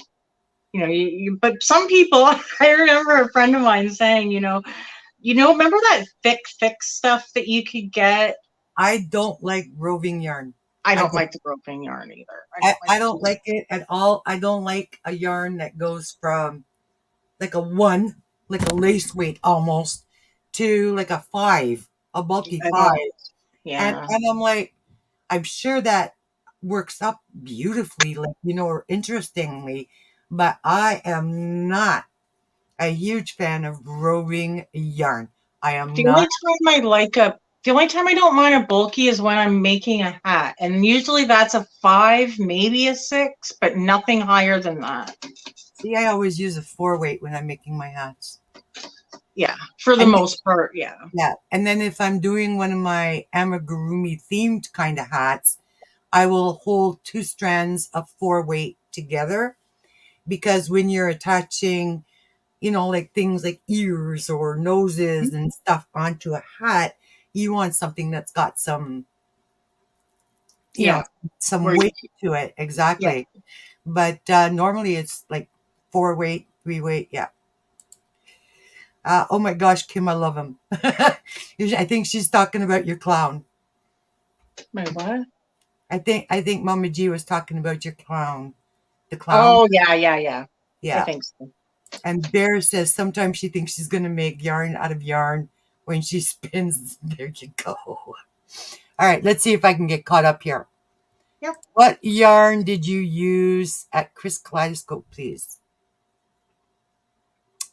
But some people, I remember a friend of mine saying, remember that thick stuff that you could get? I don't like roving yarn. I I don't don't. like the roving yarn either. I I, don't like I don't it. like it at all. I don't like a yarn that goes from like a 1, like a lace weight almost, to like a 5, a bulky I 5. don't, And yeah. and I'm like, I'm sure that works up beautifully, like, or interestingly, but I am not a huge fan of roving yarn. I am The not. only time I like the only time I don't mind a bulky is when I'm making a hat. And usually that's a 5, maybe a 6, but nothing higher than that. See, I always use a 4 weight when I'm making my hats. Yeah, for the And most part, yeah. yeah, and then if I'm doing one of my amigurumi themed kind of hats, I will hold 2 strands of 4 weight together, because when you're attaching, like things like ears or noses and stuff onto a hat, you want something that's got you know, Yeah. some Where you, weight to it. yeah. Exactly. But normally it's like 4 weight, 3 weight. Yeah. Oh my gosh, Kim, I love him. I think she's talking about your clown. My what? I think Mama G was talking about your clown. The clown. Oh, yeah, yeah, yeah. I Yeah. think so. And Bear says sometimes she thinks she's gonna make yarn out of yarn when she spins. There you go. All right, let's see if I can get caught up here. Yep. What yarn did you use at Chris Kaleidoscope, please?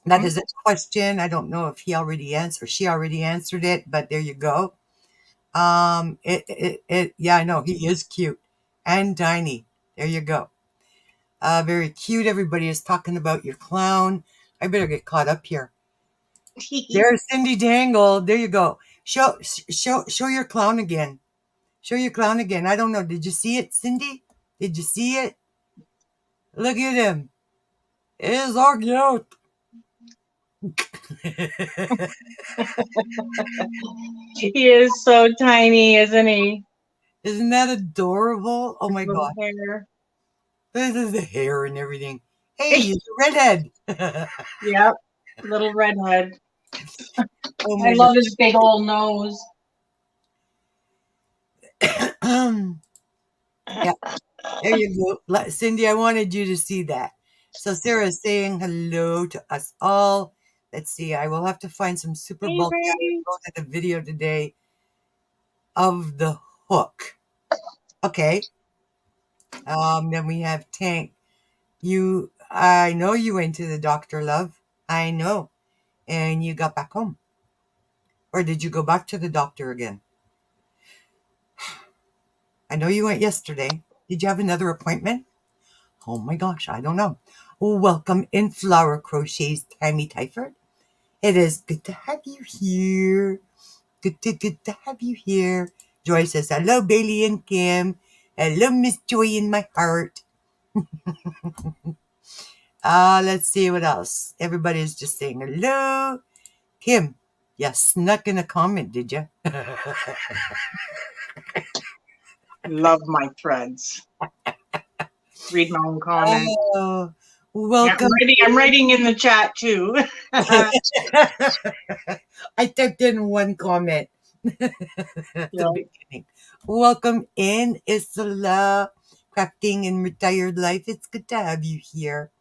That Hmm? is a question. I don't know if he already answered or she already answered it, but there you go. Yeah, I know he is cute and tiny. There you go. Very cute. Everybody is talking about your clown. I better get caught up here. There's Cindy Dangle. There you go. Show your clown again. Show your clown again. I don't know. Did you see it, Cindy? Did you see it? Look at him. It is so cute. He is so tiny, isn't he? Isn't that adorable? Oh His my little god. hair. This is the hair and everything. Hey, he's a redhead. Yep. Little redhead. Oh I my love his big old nose. god. Yeah, there you go. Cindy, I wanted you to see that. So Sarah is saying hello to us all. Let's see. I will have to find some super Hey, bulky. I Ray. looked at the video today of the hook. Okay. Then we have Tank. I know you went to the doctor, love. I know. And you got back home. Or did you go back to the doctor again? I know you went yesterday. Did you have another appointment? Oh my gosh, I don't know. Welcome in Flower Crochet's Tammy Tyford. It is good to have you here. Good to have you here. Joy says, hello, Bailey and Kim. Hello, Miss Joy in my heart. Let's see what else. Everybody's just saying hello. Kim, you snuck in a comment, did you? Love my threads. Read my own comment. Oh, Yeah, welcome. I'm writing in the chat too. I typed in one comment at the Yeah. beginning. Welcome in, Isla. Crafting in Retired Life. It's good to have you here.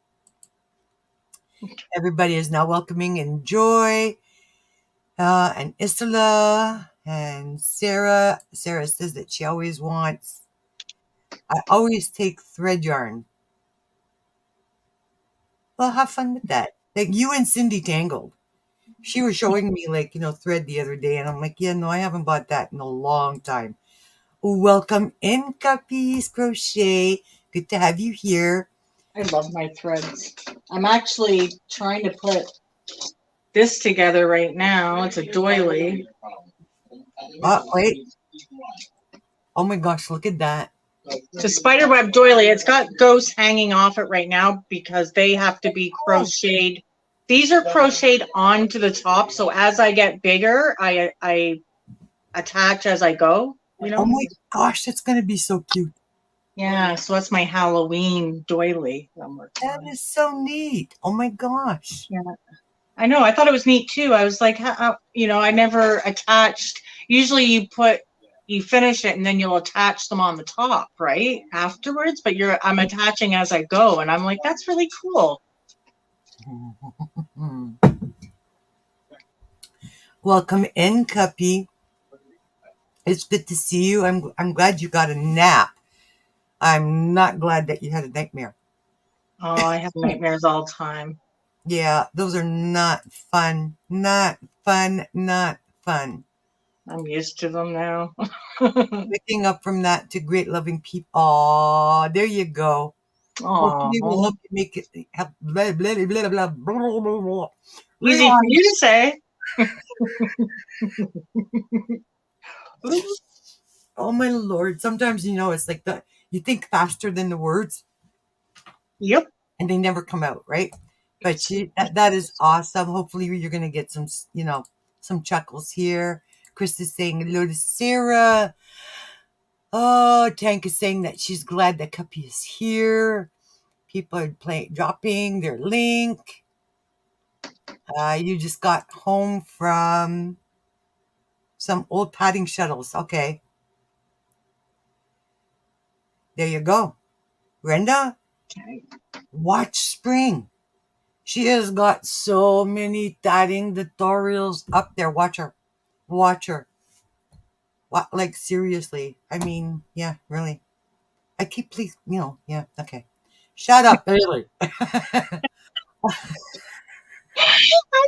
Everybody is now welcoming and Joy, and Isla, and Sarah. Sarah says that she always wants, I always take thread yarn. Well, have fun with that. Like you and Cindy tangled. She was showing me like, thread the other day, and I'm like, yeah, no, I haven't bought that in a long time. Welcome in, Cappies Crochet. Good to have you here. I love my threads. I'm actually trying to put this together right now. It's a doily. Wait. Oh my gosh, look at that. It's a spiderweb doily. It's got ghosts hanging off it right now because they have to be crocheted. These are crocheted onto the top, so as I get bigger, I attach as I go. Oh my gosh, that's going to be so cute. Yeah, so that's my Halloween doily I'm working That on. is so neat. Oh my gosh. Yeah, I know. I thought it was neat too. I was like, I never attached. Usually you finish it and then you'll attach them on the top, right? Afterwards, but I'm attaching as I go. And I'm like, that's really cool. Welcome in, Cuppy. It's good to see you. I'm glad you got a nap. I'm not glad that you had a nightmare. Oh, I have nightmares all the time. Yeah, those are not fun. Not fun. Not fun. I'm used to them now. Picking up from that to great loving people. Aw, there you go. Hopefully we'll Oh, help you make it help blah, blah, blah, blah, blah, blah, blah, blah, blah. easy for you to say. Oh my lord. Sometimes it's like you think faster than the words Yep. and they never come out, right? But that is awesome. Hopefully you're gonna get some chuckles here. Chris is saying hello to Sarah. Oh, Tank is saying that she's glad that Cuppy is here. People are dropping their link. You just got home from some old padding shuttles. Okay. There you go. Brenda, Okay. watch Spring. She has got so many tatting tutorials up there. Watch her. Watch her. What, like, seriously. I mean, yeah, really. I keep please, yeah, okay. Shut up, Bailey. I'm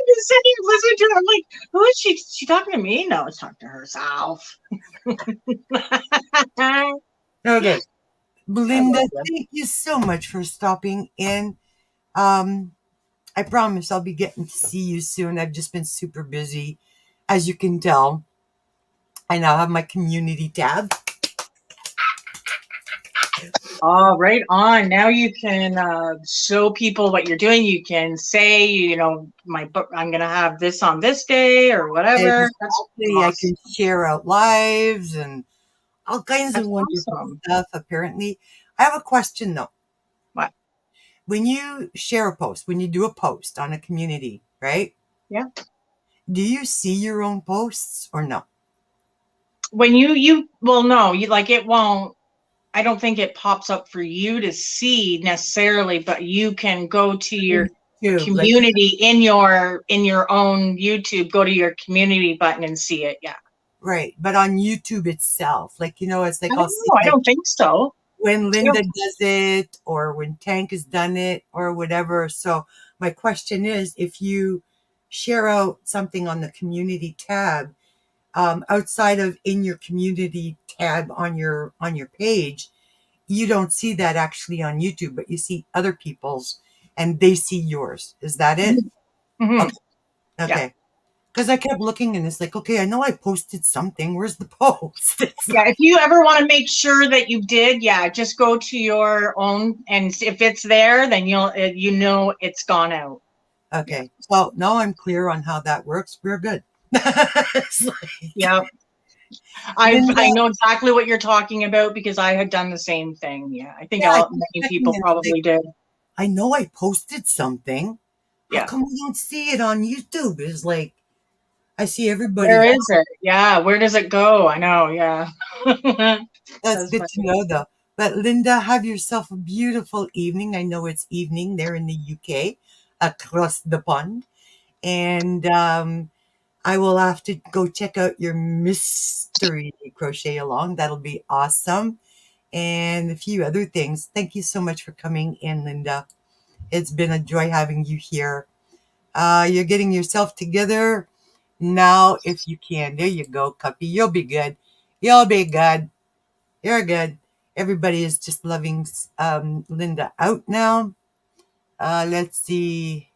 just sitting here listening to her. I'm like, who is she? Is she talking to me? No, it's talking to herself. Okay. I Belinda, love them. thank you so much for stopping in. Um, I promise I'll be getting to see you soon. I've just been super busy. As you can tell, I now have my community tab. Oh, right on. Now you can show people what you're doing. You can say, my book, I'm going to have this on this day or whatever. That's Exactly. I awesome. can share out lives and all kinds of That's wonderful awesome. stuff, apparently. I have a question, though. What? When you share a post, when you do a post on a community, right? Yeah. Do you see your own posts or no? When you well, no, you like it won't. I don't think it pops up for you to see necessarily, but you can go to your YouTube, like, community in your own YouTube. Go to your community button and see it. Yeah, right. But on YouTube itself, like, it's I like I'll don't see know. I like don't think so. when I don't, Linda does it or when Tank has done it or whatever. So my question is, if you share out something on the community tab, outside of in your community tab on your page, you don't see that actually on YouTube, but you see other people's and they see yours. Is that it? Mhm. Okay. Yeah. Okay. Because I kept looking and it's like, okay, I know I posted something. Where's the post? It's Yeah, like, if you ever want to make sure that you did, yeah, just go to your own, and if it's there, then you know it's gone out. Yeah, okay. So now I'm clear on how that works. We're good. It's like, yeah. Linda, I know exactly what you're talking about because I had done the same thing. Yeah, I think yeah, I all keep many checking people and it's like, probably did. I know I posted something. How Yeah, come we don't see it on YouTube? It's like, I see everybody where else. is it? Yeah, where does it go? I know. Yeah, That's that's good funny. to know, though. But Linda, have yourself a beautiful evening. I know it's evening there in the UK, across the pond. And I will have to go check out your mystery crochet along. That'll be awesome. And a few other things. Thank you so much for coming in, Linda. It's been a joy having you here. You're getting yourself together now, if you can. There you go, Cuppy. You'll be good. You'll be good. You're good. Everybody is just loving Linda out now. Let's see.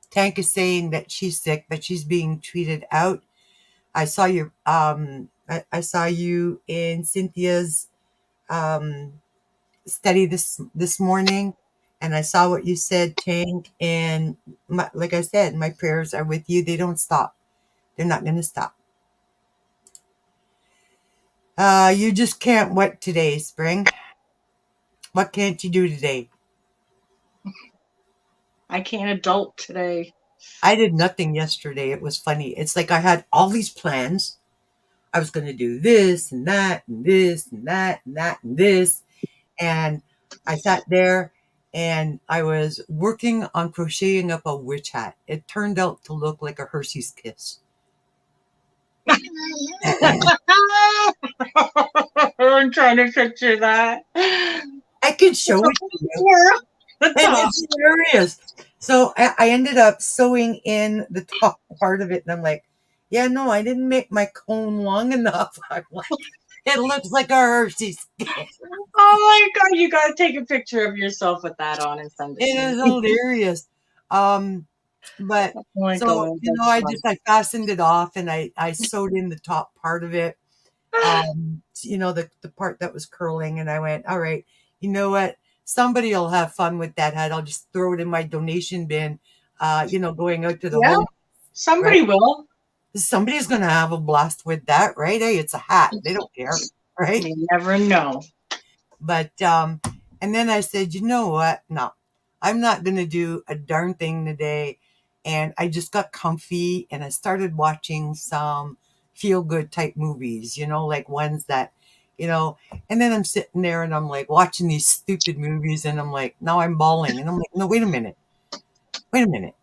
Tank is saying that she's sick, but she's being treated out. I saw your I saw you in Cynthia's um study this morning, and I saw what you said, Tank. And like I said, my prayers are with you. They don't stop. They're not going to stop. You just can't. What today, Spring? What can't you do today? I can't adult today. I did nothing yesterday. It was funny. It's like I had all these plans. I was going to do this and that and this and that and that and this. And I sat there and I was working on crocheting up a witch hat. It turned out to look like a Hershey's kiss. I'm trying to picture that. I could show it to you. The And top. it's hilarious. So I ended up sewing in the top part of it. And I'm like, yeah, no, I didn't make my cone long enough. I'm like, it looks like a Hershey's kiss. Oh my god, you gotta take a picture of yourself with that on and send It it to is me. hilarious. Um, but Oh my so, god, that's I fastened it off and I sewed in the top part of it. The part that was curling, and I went, all right, you know what? Somebody will have fun with that hat. I'll just throw it in my donation bin, going out to the yeah, home, right? somebody will. Somebody's going to have a blast with that, right? Hey, it's a hat. They don't care, right? You never know. But and then I said, you know what? No, I'm not gonna do a darn thing today. And I just got comfy and I started watching some feel good type movies, like ones that, you know, and then I'm sitting there and I'm like watching these stupid movies and I'm like, now I'm bawling. And I'm like, no, wait a minute. Wait a minute.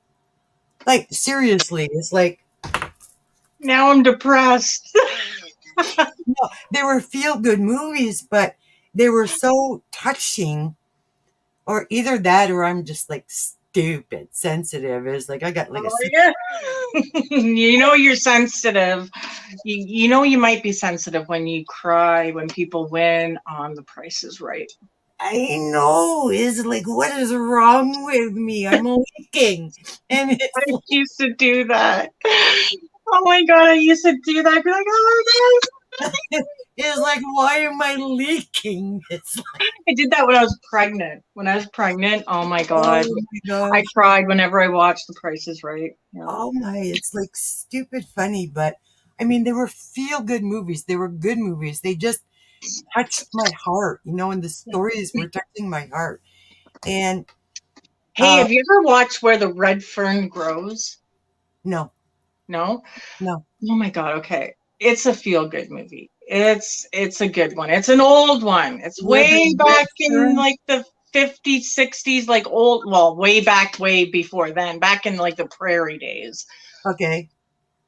Like seriously, it's like Now I'm depressed. no, they were feel good movies, but they were so touching. Or either that or I'm just like stupid sensitive. Is like I got like a Oh yeah. You know you're sensitive. You know you might be sensitive when you cry when people win on The Price is Right. I know is like what is wrong with me? I'm leaking. And I it's used to do that. Oh my god, I used to do that. I'd be like, oh it's like why am I leaking? It's like I did that when I was pregnant. When I was pregnant, oh my god. oh my I gosh. cried whenever I watched The Price is Right. Yeah. Oh my, it's like stupid funny, but I mean they were feel good movies. They were good movies. They just touched my heart, and the stories were touching my heart. And Hey, uh have you ever watched Where the Red Fern Grows? No, No? no. Oh my God, okay. It's a feel-good movie. It's a good one. It's an old one. It's Was it way Red back in Fern? like the 50s, 60s, like old, well, way back, way before then, back in like the prairie days. Okay.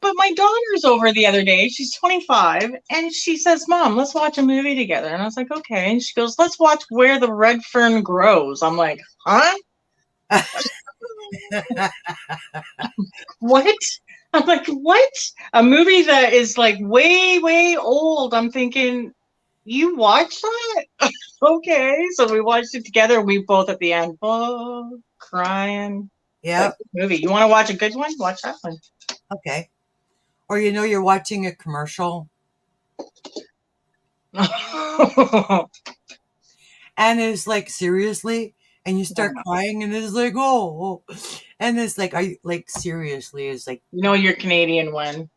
But my daughter's over the other day. She's 25, and she says, "Mom, let's watch a movie together." And I was like, "Okay." And she goes, "Let's watch Where the Red Fern Grows." I'm like, "Huh? What?" I'm like, "What?" A movie that is like way, way old. I'm thinking, you watched that? Okay. So we watched it together. We both at the end, oh, crying. But Yep. movie. You want to watch a good one? Watch that one. Okay. Or you're watching a commercial and it's like seriously, and you start crying, and it's like and it's like, are you like seriously? It's like You know you're Canadian one.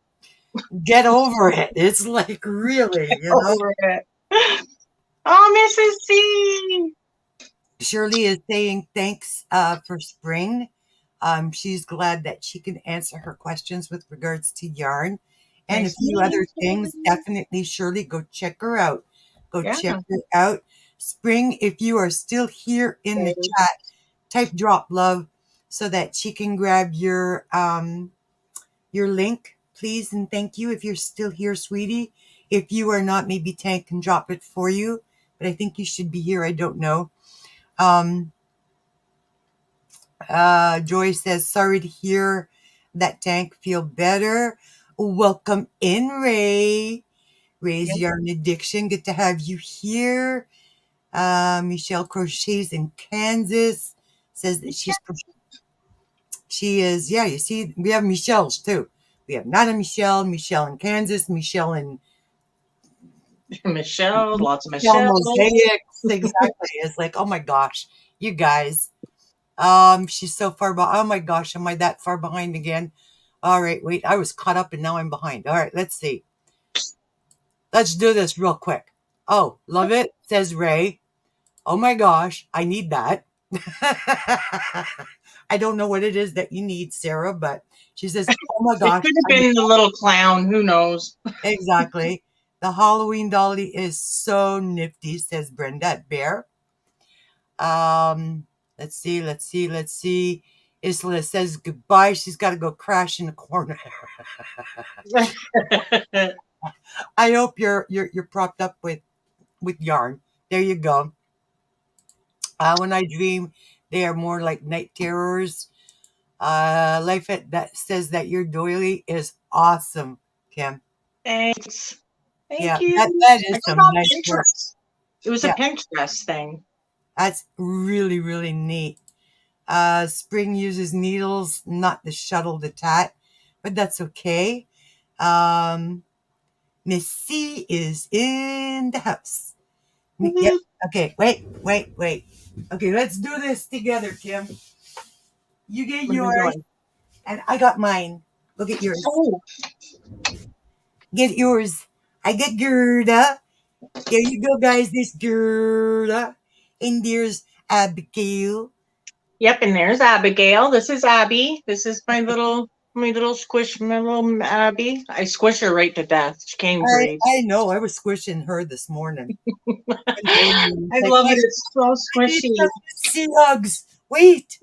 get over it. It's like really, Over it. Oh, Mrs. C. Shirley is saying thanks for spring. She's glad that she can answer her questions with regards to yarn and a Nice few meeting other things. you. Definitely, Shirley, go check her out. Go Yeah. check her out. Spring, if you are still here in the chat, type drop love so that she can grab your link, please, and thank you if you're still here, sweetie. If you are not, maybe Tank can drop it for you, but I think you should be here. I don't know. Um, Joy says, sorry to hear that Tank feel better. Welcome in, Ray. Ray's Yep. Yarn Addiction. Good to have you here. Michelle crochets in Kansas. Says that she is, yeah, you see, we have Michelle's too. We have Nana Michelle, Michelle in Kansas, Michelle in Michelle, lots of Michelle Michelle. Mosaics. Exactly. It's like, oh my gosh, you guys. She's so far behind. Oh my gosh, am I that far behind again? All right, wait, I was caught up and now I'm behind. All right, let's see. Let's do this real quick. Oh, love it, says Ray. Oh my gosh, I need that. I don't know what it is that you need, Sarah, but she says, oh my It gosh, could have I need been the little clown. Who knows? exactly. The Halloween dolly is so nifty, says Brenda Bear. Let's see, let's see, let's see. Isla says goodbye. She's got to go crash in the corner. I hope you're propped up with yarn. There you go. When I dream, they are more like night terrors. Life that says that your doily is awesome, Kim. Thanks. Yeah, Thank that you. I is got some off nice work. Pinterest. It was a Yeah, Pinterest thing. that's really, really neat. Spring uses needles, not the shuttle to tat, but that's okay. Um, Miss C is in the house. Yep. Okay, wait. Okay, let's do this together, Kim. You get What are we yours, doing? and I got mine. Go get yours. Oh, Get yours. I get Gerda. There you go, guys. This Gerda. And there's Abigail. yep. And there's Abigail. This is Abby. This is my little squish, my little Abby. I squish her right to death. She can't breathe. I know. I was squishing her this morning. It's I like, love it. wait, It's so I need squishy. some sea hugs. Wait.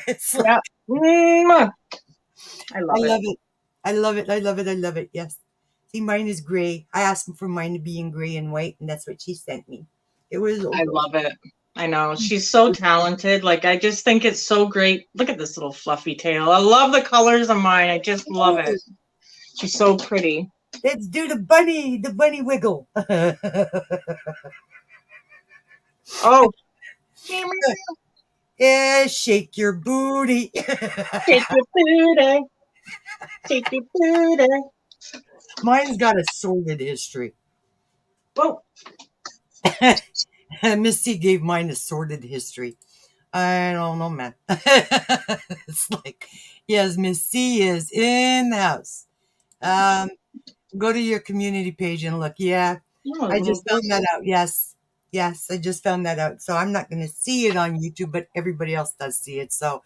It's like, Yep. Mwah. I I love it. love it. I love it. I love it. I love it. Yes. See, mine is gray. I asked for mine to be in gray and white, and that's what she sent me. It was I adorable. love it. I know. She's so talented. Like, I just think it's so great. Look at this little fluffy tail. I love the colors of mine. I just love it. She's so pretty. Let's do the bunny wiggle. Oh, Yeah, shake your booty. shake your booty. Shake your booty. Mine's got a sordid history. Oh, Misty gave mine a sordid history. I don't know, man. It's like, yes, Miss C is in the house. Um, Go to your community page and look. Yeah, no, a I little just found that booty. out. Yes, yes, I just found that out. So I'm not going to see it on YouTube, but everybody else does see it. So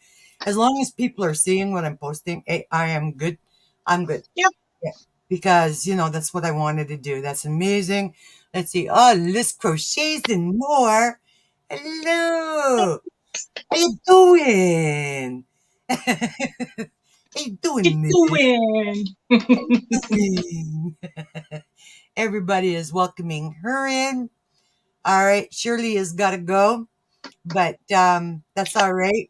As long as people are seeing what I'm posting, I am good. I'm good. Yep. Yeah. Because, that's what I wanted to do. That's amazing. Let's see. Oh, Liz Crochets and More. Hello. How you doing? How you What doing, you Liz? doing? How you doing? Everybody is welcoming her in. All right. Shirley has got to go, but that's all right.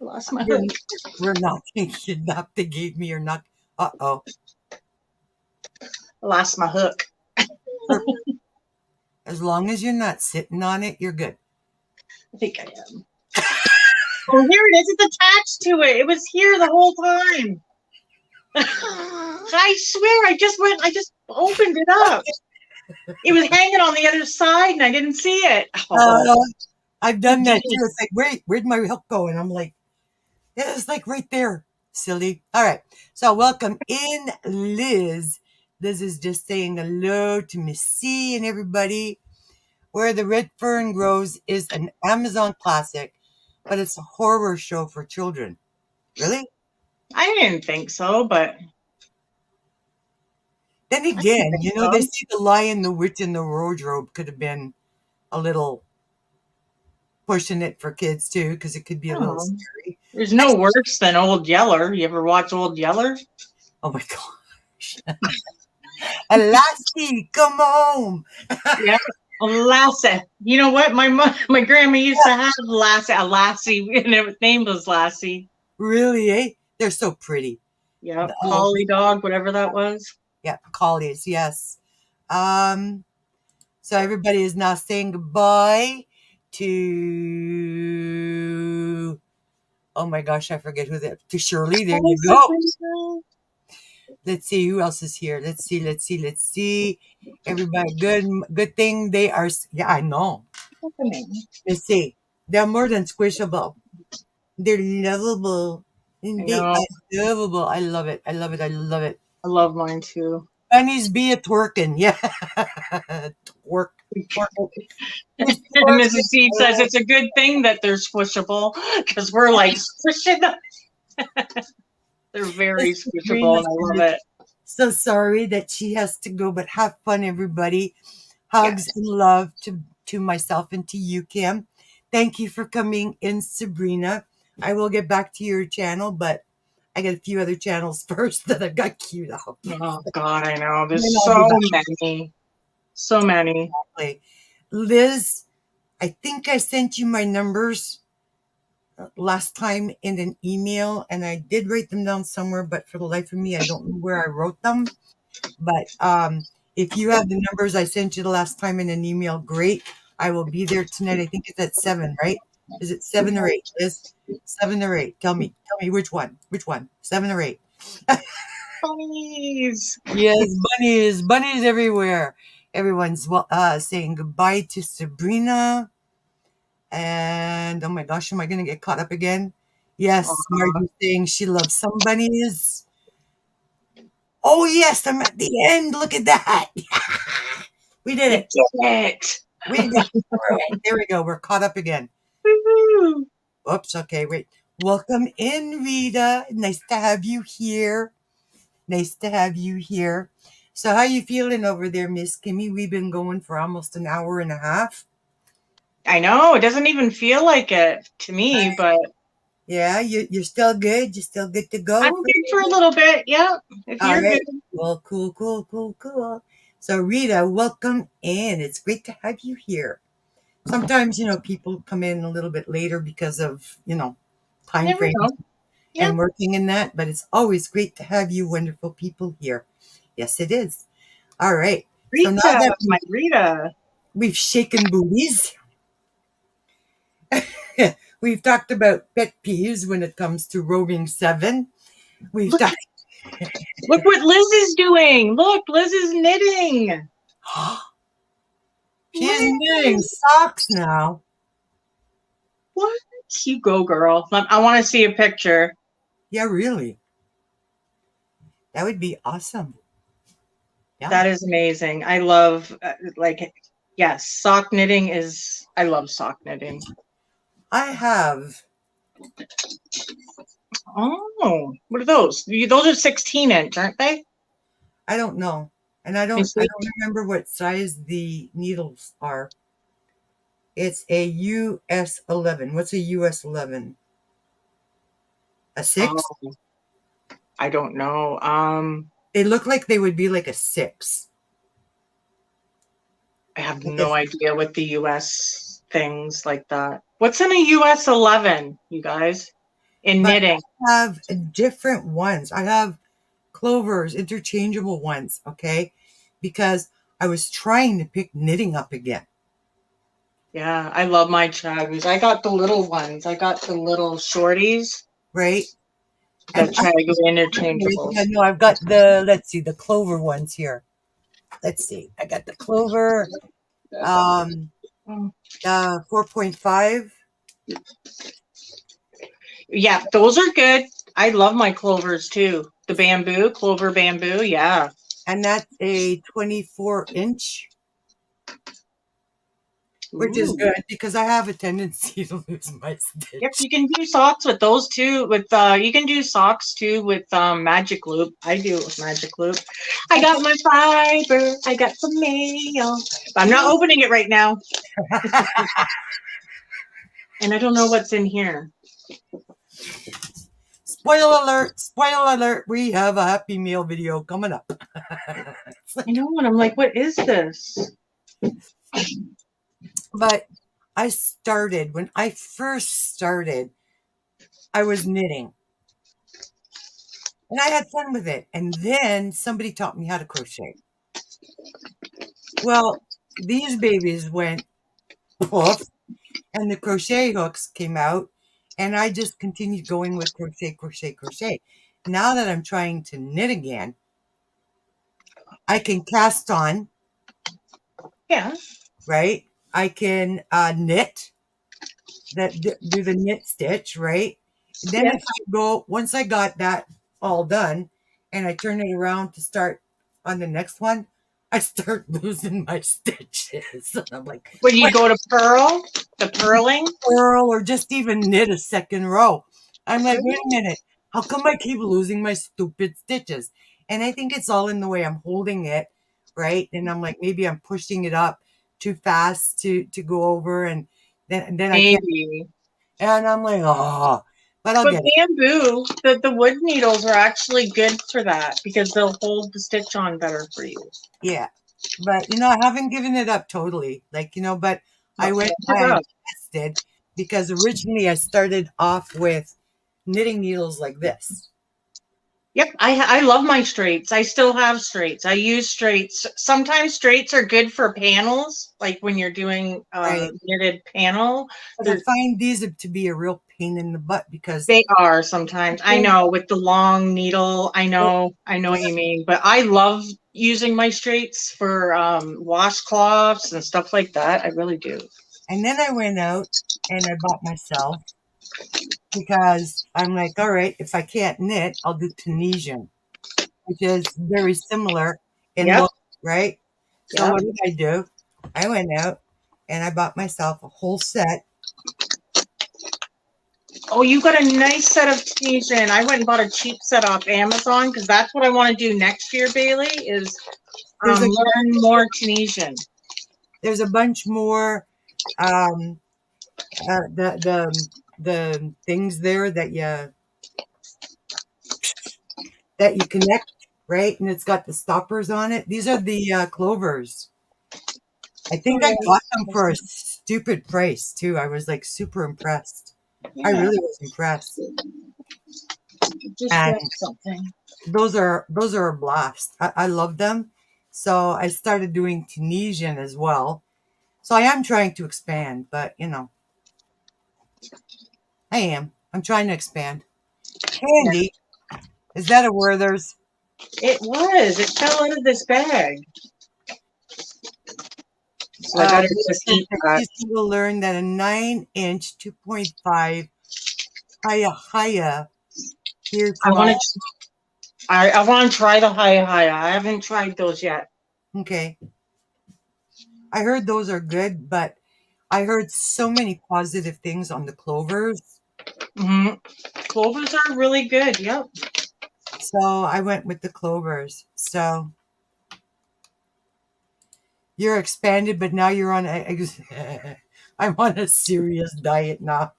Lost my We're, hook. we're not kidnapped. They gave me or not. Uh-oh. Lost my hook. Perfect. As long as you're not sitting on it, you're good. I think I am. Oh, here it is. It's attached to it. It was here the whole time. I swear, I just opened it up. It was hanging on the other side and I didn't see it. Oh, I've done that too. It's like, wait, where'd my hook go? And I'm like, yeah, it's like right there. Silly. All right. So welcome in, Liz. Liz is just saying hello to Miss C and everybody. Where the Red Fern Grows is an Amazon classic, but it's a horror show for children. Really? I didn't think so, but Then I didn't again, think they so. see the Lion, the Witch, and the Wardrobe could have been a little pushing it for kids too, because it could be a little Oh, scary. there's no worse than Old Yeller. You ever watch Old Yeller? Oh my gosh. Lassie, come home. Yeah. Lassie. You know what? My grandma used to have a Lassie, and its name was Lassie. Really, eh? They're so pretty. Yeah, Oh, collie dog, whatever that was. yeah, collies, yes. Um, so everybody is now saying goodbye to, oh my gosh, I forget who that, to Shirley. There you go. Let's see who else is here. Let's see. Everybody, good thing they are. Yeah, I know. Let's see. They're more than squishable. They're lovable. I And they know. are lovable. I love it. I love it. I love it. I love mine too. Bunnies be a twerking. Yeah. Twerk. Twerk. Who's And Mrs. Seed says twerking? it's a good thing that they're squishable because we're like squishing them. They're very squishable Sabrina and I love says, it. so sorry that she has to go, but have fun, everybody. Yes. Hugs and love to myself and to you, Kim. Thank you for coming in, Sabrina. I will get back to your channel, but I got a few other channels first that I've got queued up. Oh God, I know. Then There's I'll be so back. many. So many. Liz, I think I sent you my numbers last time in an email, and I did write them down somewhere, but for the life of me, I don't know where I wrote them. But if you have the numbers I sent you the last time in an email, great. I will be there tonight. I think it's at 7, right? Is it 7 or 8? Liz? 7 or 8? Tell me which one. Which one? 7 or 8? Please. Yes, bunnies everywhere. Everyone's saying goodbye to Sabrina. And oh my gosh, am I going to get caught up again? Yes, Margie's saying she loves some bunnies. Oh yes, I'm at the end. Look at that. We did We it. did it. We got through it. There we go. We're caught up again. Woo-hoo. Oops. Okay, wait. Welcome in, Rita. Nice to have you here. Nice to have you here. So how you feeling over there, Miss Kimmy? We've been going for almost an hour and a half. I know. It doesn't even feel like it to me, but Yeah, you're still good. You're still good to I'm go. good for a little bit. Yeah. If All you're good. right. Well, cool. So Rita, welcome in. It's great to have you here. Sometimes, people come in a little bit later because of, time Never frames know. Yeah. and working in that, but it's always great to have you wonderful people here. Yes, it is. All right. So now Rita, that my Rita. we've shaken booties, we've talked about pet peeves when it comes to roving 7. We've Look, talked. look what Liz is doing. Look, Liz is knitting. She's knitting socks now. What? You go, girl. I want to see a picture. Yeah, really. That would be awesome. Yeah. That is amazing. I love, yes, sock knitting is, I love sock knitting. I have Oh, what are those? Those are 16-inch, aren't they? I don't know. And You I see? don't remember what size the needles are. It's a US 11. What's a US 11? A 6? Oh, I don't know. They look like they would be like a 6. I have Like no idea what the US things like that. What's in a US 11, you guys? In but knitting. I have different ones. I have clovers, interchangeable ones, okay? Because I was trying to pick knitting up again, Yeah, I love my chagus. I got the little ones. I got the little shorties, right? the And chagu yeah, interchangeables. no, I've got the, let's see, the clover ones here. Let's see. I got the clover um Mm. 4.5, Yeah, those are good. I love my clovers too. The bamboo, clover bamboo, yeah. and that's a 24-inch, which is Ooh. good because I have a tendency to lose my Yep, stitch. you can do socks with those too. With you can do socks too with magic loop. I do it with magic loop. I got my fiber. I got some mail. I'm not opening it right now, and I don't know what's in here. Spoiler alert, spoiler alert, we have a Happy Meal video coming up. I know, and I'm like, what is this? But when I first started, I was knitting and I had fun with it. And then somebody taught me how to crochet. Well, these babies went poof and the crochet hooks came out and I just continued going with crochet, crochet, crochet. Now that I'm trying to knit again, I can cast on, Yeah. right? I can knit, do the knit stitch, right? Then if Yes. I go, once I got that all done and I turn it around to start on the next one, I start losing my stitches. And I'm like, When you what, go to purl, the purling. purl or just even knit a second row? I'm like, wait a minute, how come I keep losing my stupid stitches? And I think it's all in the way I'm holding it, right? And I'm like, maybe I'm pushing it up too fast to go over, and then I can't. Maybe. And I'm like, oh, but I'll But get it. bamboo, the wood needles are actually good for that because they'll hold the stitch on better for you. Yeah. But, I haven't given it up totally. Like, but I But went keep it by and up. tested because originally I started off with knitting needles like this, Yep, I love my straights. I still have straights. I use straights. Sometimes straights are good for panels, like when you're doing right? knitted panel. But I They're, find these to be a real pain in the butt because they are sometimes. I know with the long needle. I know what you mean. But I love using my straights for washcloths and stuff like that. I really do. and then I went out and I bought myself because I'm like, all right, if I can't knit, I'll do Tunisian, which is very similar in Yep, look, right? So yep. what did I do? I went out and I bought myself a whole set. Oh, you got a nice set of Tunisian. I went and bought a cheap set off Amazon because that's what I want to do next year, Bailey, is There's a learn more Tunisian. there's a bunch more um the things there that you connect, right? And it's got the stoppers on it. These are the clovers. I Oh, think I got them for a stupid price too. I was like super impressed. I yeah. really was impressed. Just And grab something. those are a blast. I love them. So I started doing Tunisian as well. So I am trying to expand, but I am. I'm trying to expand. Yeah. Candy, is that a Werther's? It was. It fell out of this bag. So I better just eat that. These people learn that a 9-inch 2.5 Haya Haya here I tomorrow. want to. I want to try the high. I haven't tried those yet. Okay. I heard those are good, but I heard so many positive things on the clovers Mm-hmm. Clovers are really good. Yep. So I went with the clovers. So you're expanded, but now you're on I'm on a serious diet now.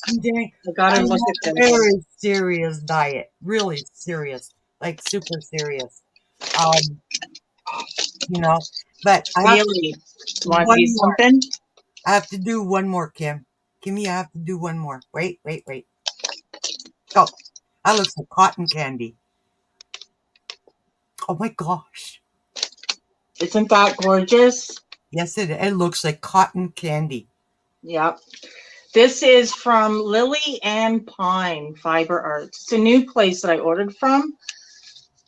I'm I gotta on look a at this. very serious diet, really serious, like super serious. Um, you know, but I have to Really? Want to see one more. something? I have to do one more, Kim. Kimmy, I have to do one more. Wait, wait, wait. Oh, that looks like cotton candy. Oh my gosh. Isn't that gorgeous? Yes, it looks like cotton candy. Yep. This is from Lily and Pine Fiber Arts. It's a new place that I ordered from.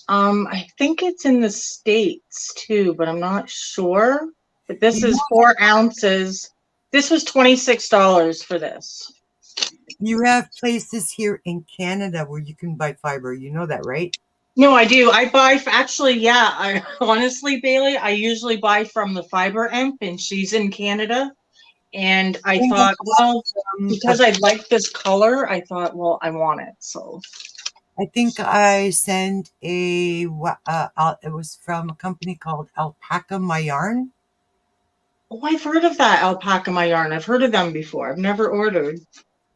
I think it's in the States too, but I'm not sure. But this You is know, 4 ounces. This was $26 for this. you have places here in Canada where you can buy fiber. You know that, right? No, I do. I buy actually, yeah. I honestly, Bailey, I usually buy from the Fiber Imp, and she's in Canada. And I I think I thought, bought well, because I like this color, I thought, well, I want it. So, I think I sent it was from a company called Alpaca My Yarn. oh, I've heard of that Alpaca My Yarn. I've heard of them before. I've never ordered.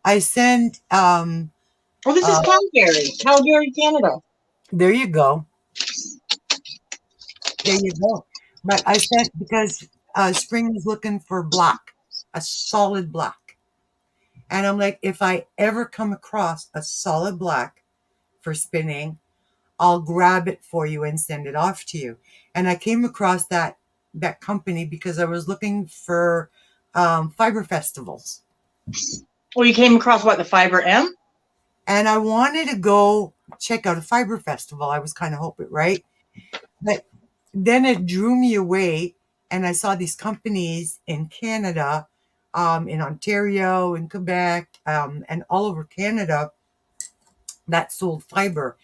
I sent Oh, this is uh Calgary, Canada. there you go. There you go. But I sent because Spring was looking for black, a solid black. And I'm like, if I ever come across a solid black for spinning, I'll grab it for you and send it off to you. And I came across that company because I was looking for fiber festivals. Well, you came across what, the Fiber M? And I wanted to go check out a fiber festival. I was kind of hoping, right? But then it drew me away, and I saw these companies in Canada, in Ontario, in Quebec, and all over Canada that sold fiber.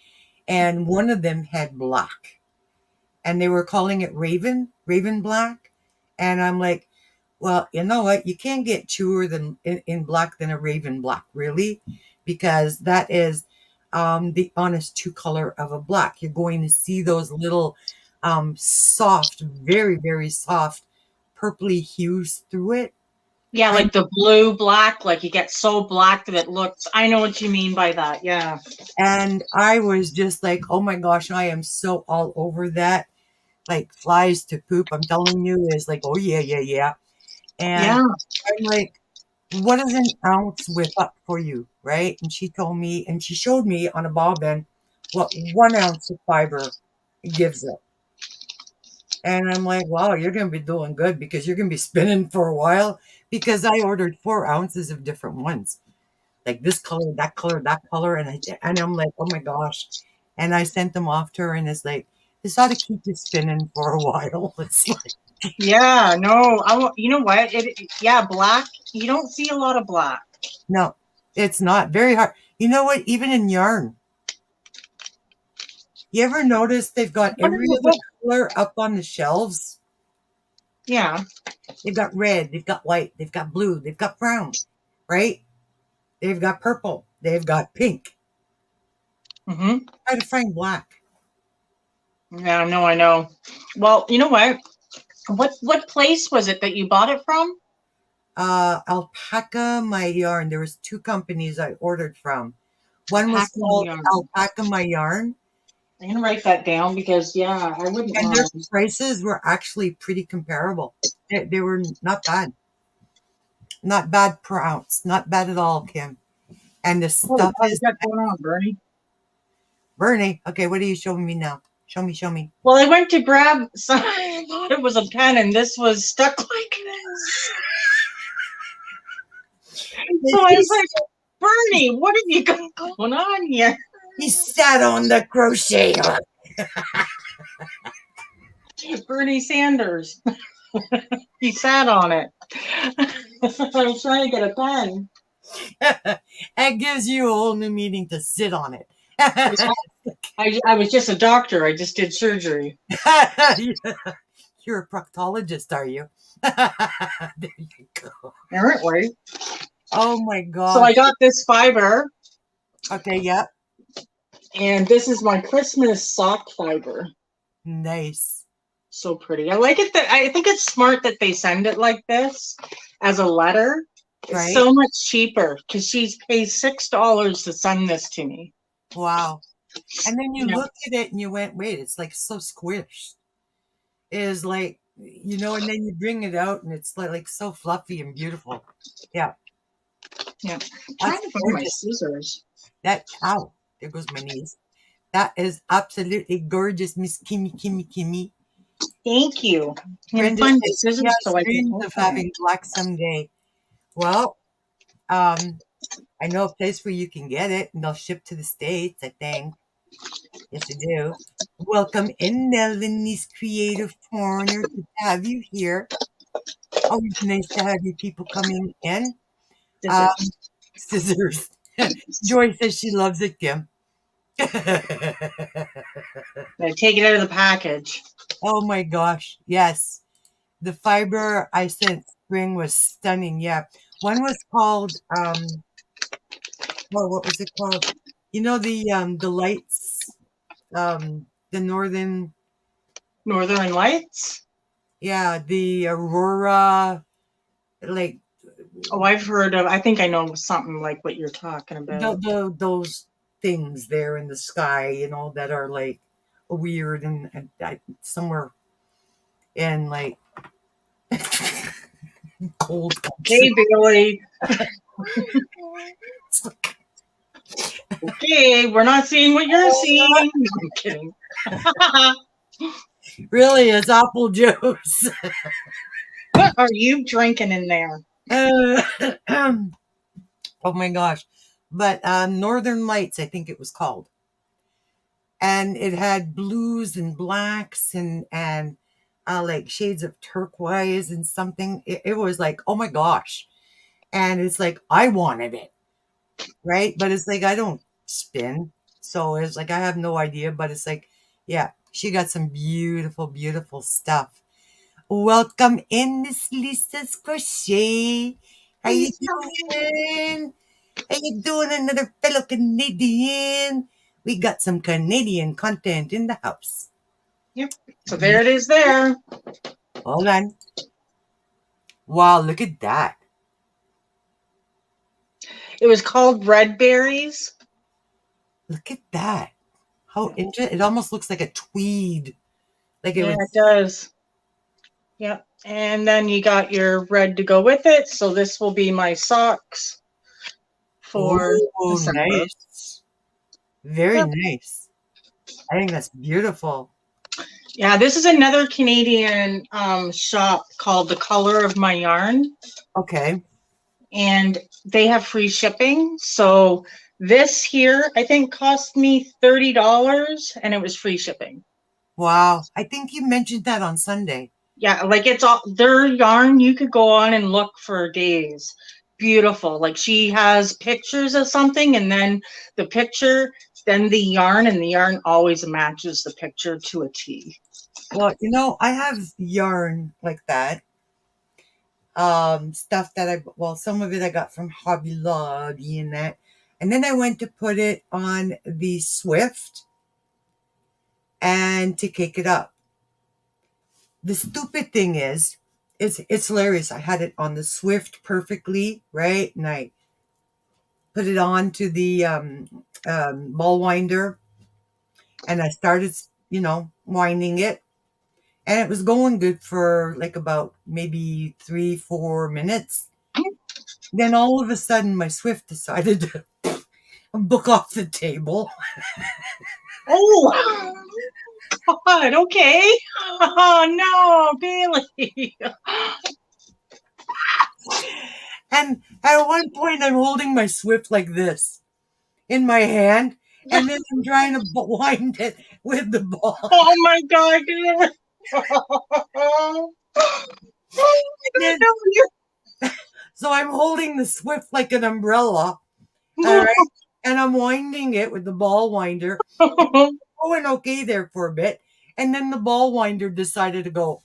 And one of them had black, and they were calling it Raven Black. And I'm like, well, you know what? You can't get truer than in black than a Raven Black, really, because that is the honest true color of a black. You're going to see those little soft, very, very soft purpley hues through it. Yeah, And like the blue black, like you get so black that it looks. I know what you mean by that. Yeah. and I was just like, oh my gosh, I am so all over that. Like flies to poop. I'm telling you, is like, oh yeah, yeah, yeah. And Yeah. I'm like, what does an ounce whip up for you? Right. And she told me, and she showed me on a bobbin what 1 ounce of fiber gives it. And I'm like, wow, you're going to be doing good because you're going to be spinning for a while because I ordered 4 ounces of different ones, like this color, that color, that color. And I'm like, oh my gosh. And I sent them off to her and it's like, this ought to keep you spinning for a while. It's like, Yeah. No, you know what? Yeah, black. You don't see a lot of black. no, it's not very hard. You know what? Even in yarn, you ever notice they've got What is every it? other color up on the shelves? Yeah. They've got red, they've got white, they've got blue, they've got brown, right? They've got purple, they've got pink. Mm-hmm. Try to find black. Yeah, no, I know. Well, you know what? What place was it that you bought it from? Alpaca My Yarn. There was two companies I ordered from. One was Alpaca called yarn. Alpaca My Yarn, I'm gonna write that down because yeah, I wouldn't and their mind. prices were actually pretty comparable. They were not bad. Not bad per ounce. Not bad at all, Kim. And the What stuff you is got going on, Bernie? Bernie. Okay, what are you showing me now? Show me, show me. Well, I went to grab some. I thought it was a pen, and this was stuck like this. So I was He's, like, Bernie, what have you got going on here? he sat on the crochet hook. Bernie Sanders. He sat on it. I was trying to get a pen. That gives you a whole new meaning to sit on it. I was just a doctor. I just did surgery. You're a proctologist, are you? There you go. Apparently. Oh my So I gosh. got this fiber, Okay, yeah. and this is my Christmas sock fiber. Nice. So pretty. I like it that I think it's smart that they send it like this as a letter. It's Right? so much cheaper because she's paid $6 to send this to me. Wow. And then you Yeah. looked at it and you went, wait, it's like so squished. It is like, and then you bring it out and it's like so fluffy and beautiful. Yeah, Yeah. I'm trying that's to find my gorgeous. scissors. Ow, there goes my knees. That is absolutely gorgeous, Miss Kimmy. Thank you. I'm gonna Brenda find my says she scissors has so I can dreams of open it. having black someday. Well, um, I know a place where you can get it and they'll ship to the States, I think. Yes, you do. Welcome in, Melanie's Creative Corner. Good to have you here. Always nice to have you people coming in. Scissors. Scissors. Joy says she loves it, Kim. I take it out of the package. Oh my gosh. Yes. The fiber I sent spring was stunning. Yeah. One was called well, what was it called? The lights, the northern, Northern Lights. yeah, the aurora, like Oh, I've heard of. I think I know something like what you're talking about. those things there in the sky, that are like weird and somewhere in like cold country. Okay, Bailey. Okay, we're not seeing what you're seeing. No, I'm kidding. Really, it's apple juice. What are you drinking in there? Uh, oh my gosh. But Northern Lights, I think it was called. And it had blues and blacks and like shades of turquoise and something. It was like, oh my gosh. And it's like, I wanted it, right? But it's like, I don't spin. So it's like, I have no idea. But it's like, yeah, she got some beautiful, beautiful stuff. Welcome in, Miss Lisa's Crochet. How you Please come in. doing? How you doing, another fellow Canadian? We got some Canadian content in the house. Yep. So Yeah. there it is there. Hold on. Wow, look at that. It was called Red Berries. Look at that. How interesting. It almost looks like a tweed. Like it Yeah, it was. does. Yep. And then you got your red to go with it. So this will be my socks for Oh, December. nice. Very Yep. nice. I think that's beautiful. Yeah, this is another Canadian shop called The Color of My Yarn. Okay. And they have free shipping. So this here, I think, cost me $30 and it was free shipping. Wow. I think you mentioned that on Sunday. Yeah, like it's all their yarn. You could go on and look for days. Beautiful. Like she has pictures of something and then the picture, then the yarn, and the yarn always matches the picture to a T. Well, I have yarn like that. Stuff that some of it I got from Hobby Lobby and that. And then I went to put it on the Swift and to cake it up. The stupid thing is, it's hilarious. I had it on the Swift perfectly, right? And I put it on to the ball winder and I started, winding it. And it was going good for like about maybe 3-4 minutes. Then all of a sudden, my Swift decided to book off the table. Oh, God. Okay. Oh, no, Bailey. And at one point, I'm holding my Swift like this in my hand, and then I'm trying to wind it with the ball. Oh, my God. And then, so I'm holding the Swift like an umbrella, all No. right? And I'm winding it with the ball winder. Going okay there for a bit. And then the ball winder decided to go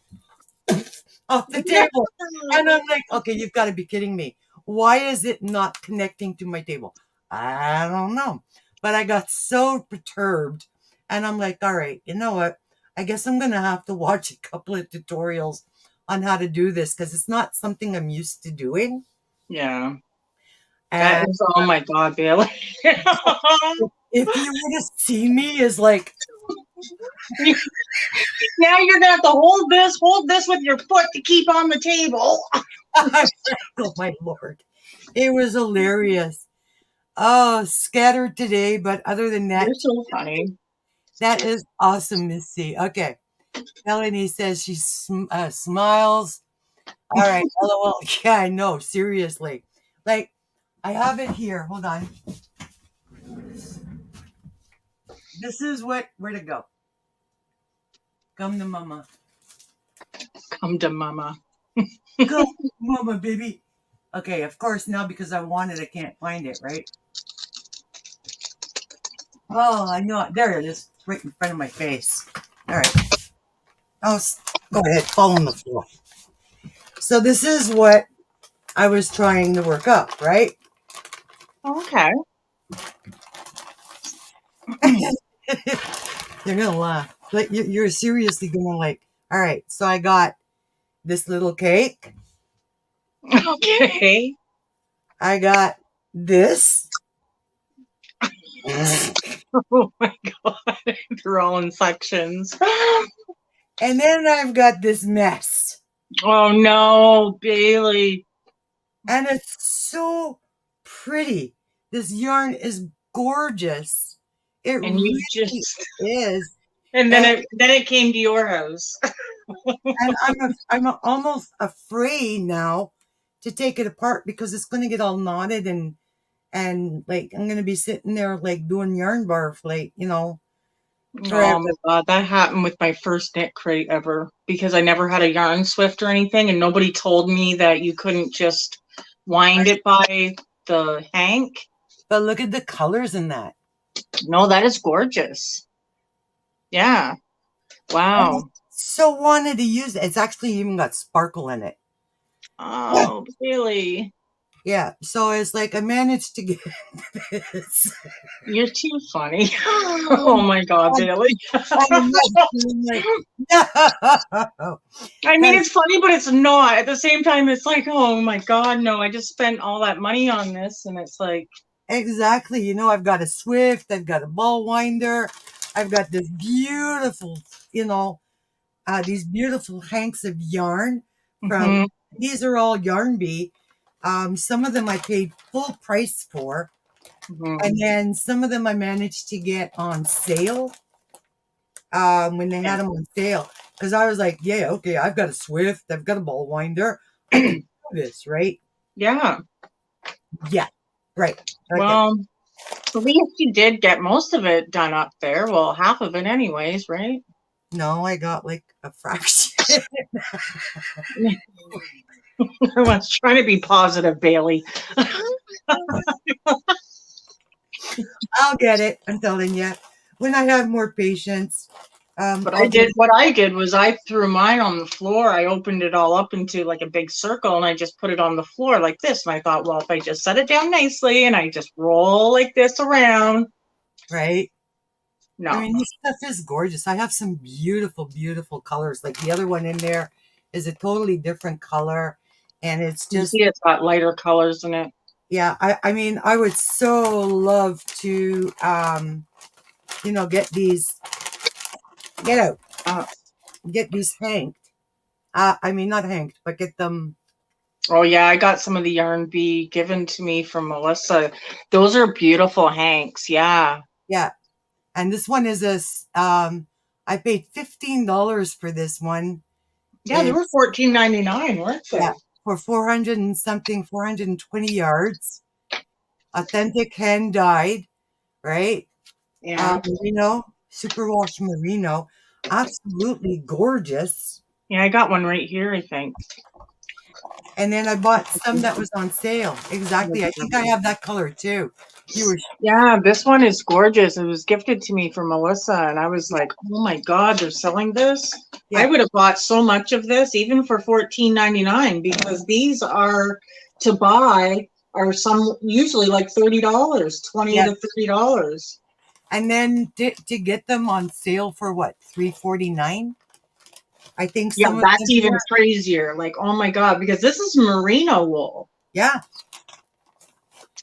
off the table. And I'm like, okay, you've got to be kidding me. Why is it not connecting to my table? I don't know. But I got so perturbed, and I'm like, all right, you know what? I guess I'm going to have to watch a couple of tutorials on how to do this because it's not something I'm used to doing. Yeah. That And is, oh my God, Bailey. if you would have seen me, is like, Now you're gonna have to hold this with your foot to keep on the table. oh my Lord. It was hilarious. Oh, scattered today, but other than that, You're so funny. that is awesome, Missy. Okay. Melanie says she smiles. All right, LOL. Yeah, I know. Seriously. Like, I have it here. Hold on. This is where to go. Come to mama. Come to mama. Come to mama, baby. Okay, of course, now because I want it, I can't find it, right? Oh, I know it. There it is. It's right in front of my face. All right. Oh, go ahead. Fall on the floor. So this is what I was trying to work up, right? Okay. You're gonna laugh. Like you're seriously gonna like. All right, so I got this little cake. Okay. I got this, Oh my God. They're all in sections. and then I've got this mess, Oh no, Bailey. and it's so pretty. This yarn is gorgeous. It And you really just is, and and then it came to your house. I'm almost afraid now to take it apart because it's going to get all knotted and like I'm going to be sitting there like doing yarn bar for like forever. Oh my God, that happened with my first knit crate ever because I never had a yarn swift or anything, and nobody told me that you couldn't just wind it by the hank. But look at the colors in that. No, that is gorgeous. Yeah. And I Wow. so wanted to use it. It's actually even got sparkle in it. Oh, really? Yeah. So it's like I managed to get this. You're too funny. Oh my God, Bailey. I'm like, no. I mean, 'Cause it's funny, but it's not. At the same time, it's like, oh my God, no, I just spent all that money on this. And it's like, exactly. I've got a Swift, I've got a ball winder, I've got this beautiful, these beautiful hanks of yarn from mhm, these are all Yarn Bee. Some of them I paid full price for, and mhm. then some of them I managed to get on sale when they Yeah. had them on sale. Because I was like, yeah, okay, I've got a Swift, I've got a ball winder, I can do this, right? Yeah. Yeah, right. Okay. Well, at least you did get most of it done up there. Well, half of it, anyways, right? No, I got like a fraction. I was trying to be positive, Bailey. I'll get it. I'm telling you. When I have more patience, But I'll get it. what I did was I threw mine on the floor. I opened it all up into like a big circle and I just put it on the floor like this. And I thought, well, if I just set it down nicely and I just roll like this around, Right? I no. mean, this stuff is gorgeous. I have some beautiful, beautiful colors. Like the other one in there is a totally different color. And it's You just, see, it's got lighter colors in it. yeah, I mean, I would so love to, get these, get out, Uh, get these hanked. I mean, not hanked, but get them. oh, yeah, I got some of the Yarn Bee given to me from Melissa. Those are beautiful hanks. Yeah. Yeah. And this one is I paid $15 for this one. Yeah, they were It's, $14.99, weren't yeah, they? for 400 and something, 420 yards. Authentic hand dyed, right? Yeah. Superwash merino. Absolutely gorgeous. Yeah, I got one right here, I think. And then I bought some that was on sale. Exactly. I think I have that color too. You were Yeah, this one is gorgeous. It was gifted to me from Melissa, and I was like, "Oh my God, they're selling this!" I yeah, would have bought so much of this, even for $14.99, because these are to buy are some usually like $30, 20 yeah. to $30. And then to get them on sale for what, $3.49? I think Yeah, some of that's them even were. crazier. Like, oh my God, because this is merino wool. Yeah.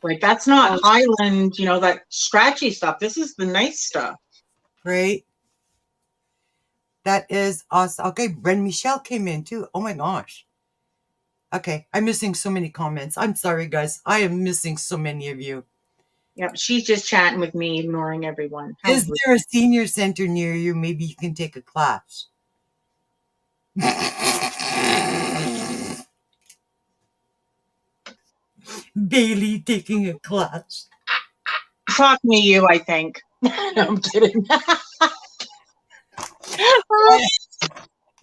Like, that's not Oh, Highland, that scratchy stuff. This is the nice stuff. great. That is awesome. Okay, Bren Michelle came in too. Oh my gosh. Okay, I'm missing so many comments. I'm sorry, guys. I am missing so many of you. Yep, she's just chatting with me, ignoring everyone. How Is rude. there a senior center near you? Maybe you can take a class. Bailey taking a class. Talking to you, I think. No, I'm kidding.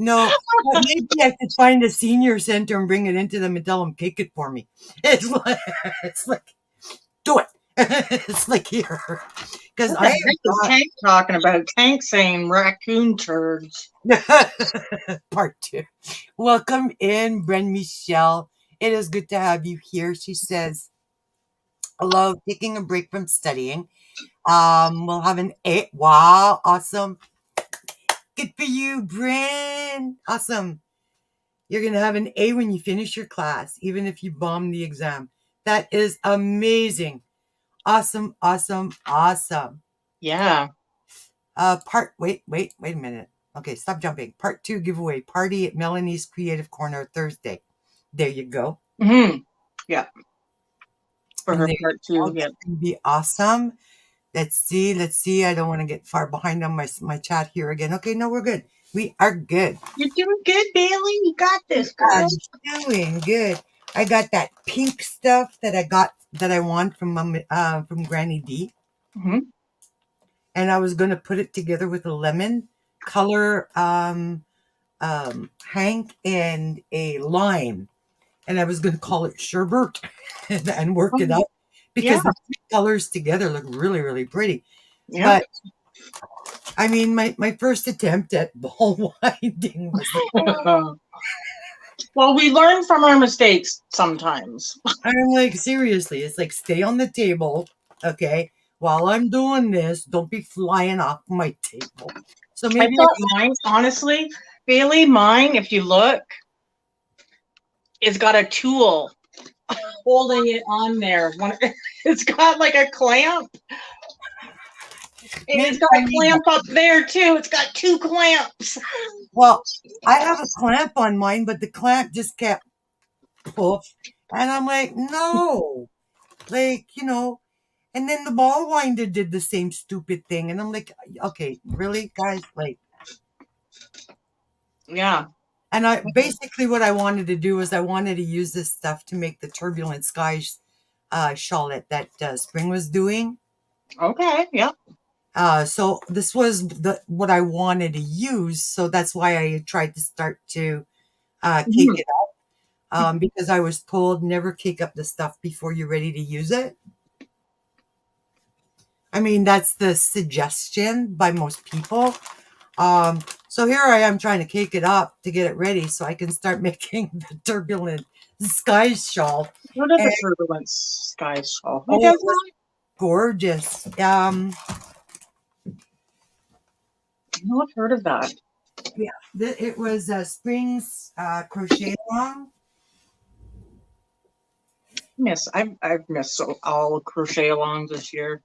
No, but maybe I could find a senior center and bring it into them and tell them cake it for me. It's like do it. It's like here because What the I heck is Tank talking about? Tank saying raccoon turds. am part two. Welcome in, Bren Michelle. It is good to have you here. She says, "Hello, taking a break from studying. We'll have an 8. Wow, awesome. Good for you, Bren. Awesome. You're going to have an A when you finish your class, even if you bomb the exam. That is amazing. Awesome, awesome, awesome. Yeah. Wait a minute. Okay, stop jumping. Part 2 giveaway party at Melanie's Creative Corner Thursday. There you go. Mm-hmm. Yeah. For And her there part you go. two. Yeah. That's going to be awesome. Let's see. Let's see. I don't want to get far behind on my chat here again. Okay, no, we're good. We are good. You're doing good, Bailey. You got this, I'm girl. doing good. I got that pink stuff that I want from Granny D, Mm-hmm. and I was gonna put it together with a lemon color, Hank, and a lime, and I was gonna call it sherbet and work it up Yeah. because the three colors together look really really pretty. Yeah. But I mean, my first attempt at ball winding was like, Well, we learn from our mistakes sometimes. I'm like, seriously, it's like stay on the table, okay? While I'm doing this, don't be flying off my table. So I maybe thought mine, honestly, Bailey, mine, if you look, it's got a tool holding it on there. It's got like a clamp, and it's maybe got I a need that. clamp up there too. It's got two clamps. Well, I have a clamp on mine, but the clamp just kept poof, and I'm like, no, like and then the ball winder did the same stupid thing, and I'm like, okay, really, guys, like. Yeah. And I basically what I wanted to do is I wanted to use this stuff to make the turbulent skies shawlette that Spring was doing. Okay. Yeah. So this was what I wanted to use. So that's why I tried to start to cake Mhm. it up because I was told never cake up the stuff before you're ready to use it. I mean, that's the suggestion by most people. So here I am trying to cake it up to get it ready so I can start making the turbulent skies shawl. What are And the turbulence skies show? Who oh, it does was that? gorgeous. No, I've heard of that. Yeah, it was Spring's crochet along. I've missed all crochet alongs this year.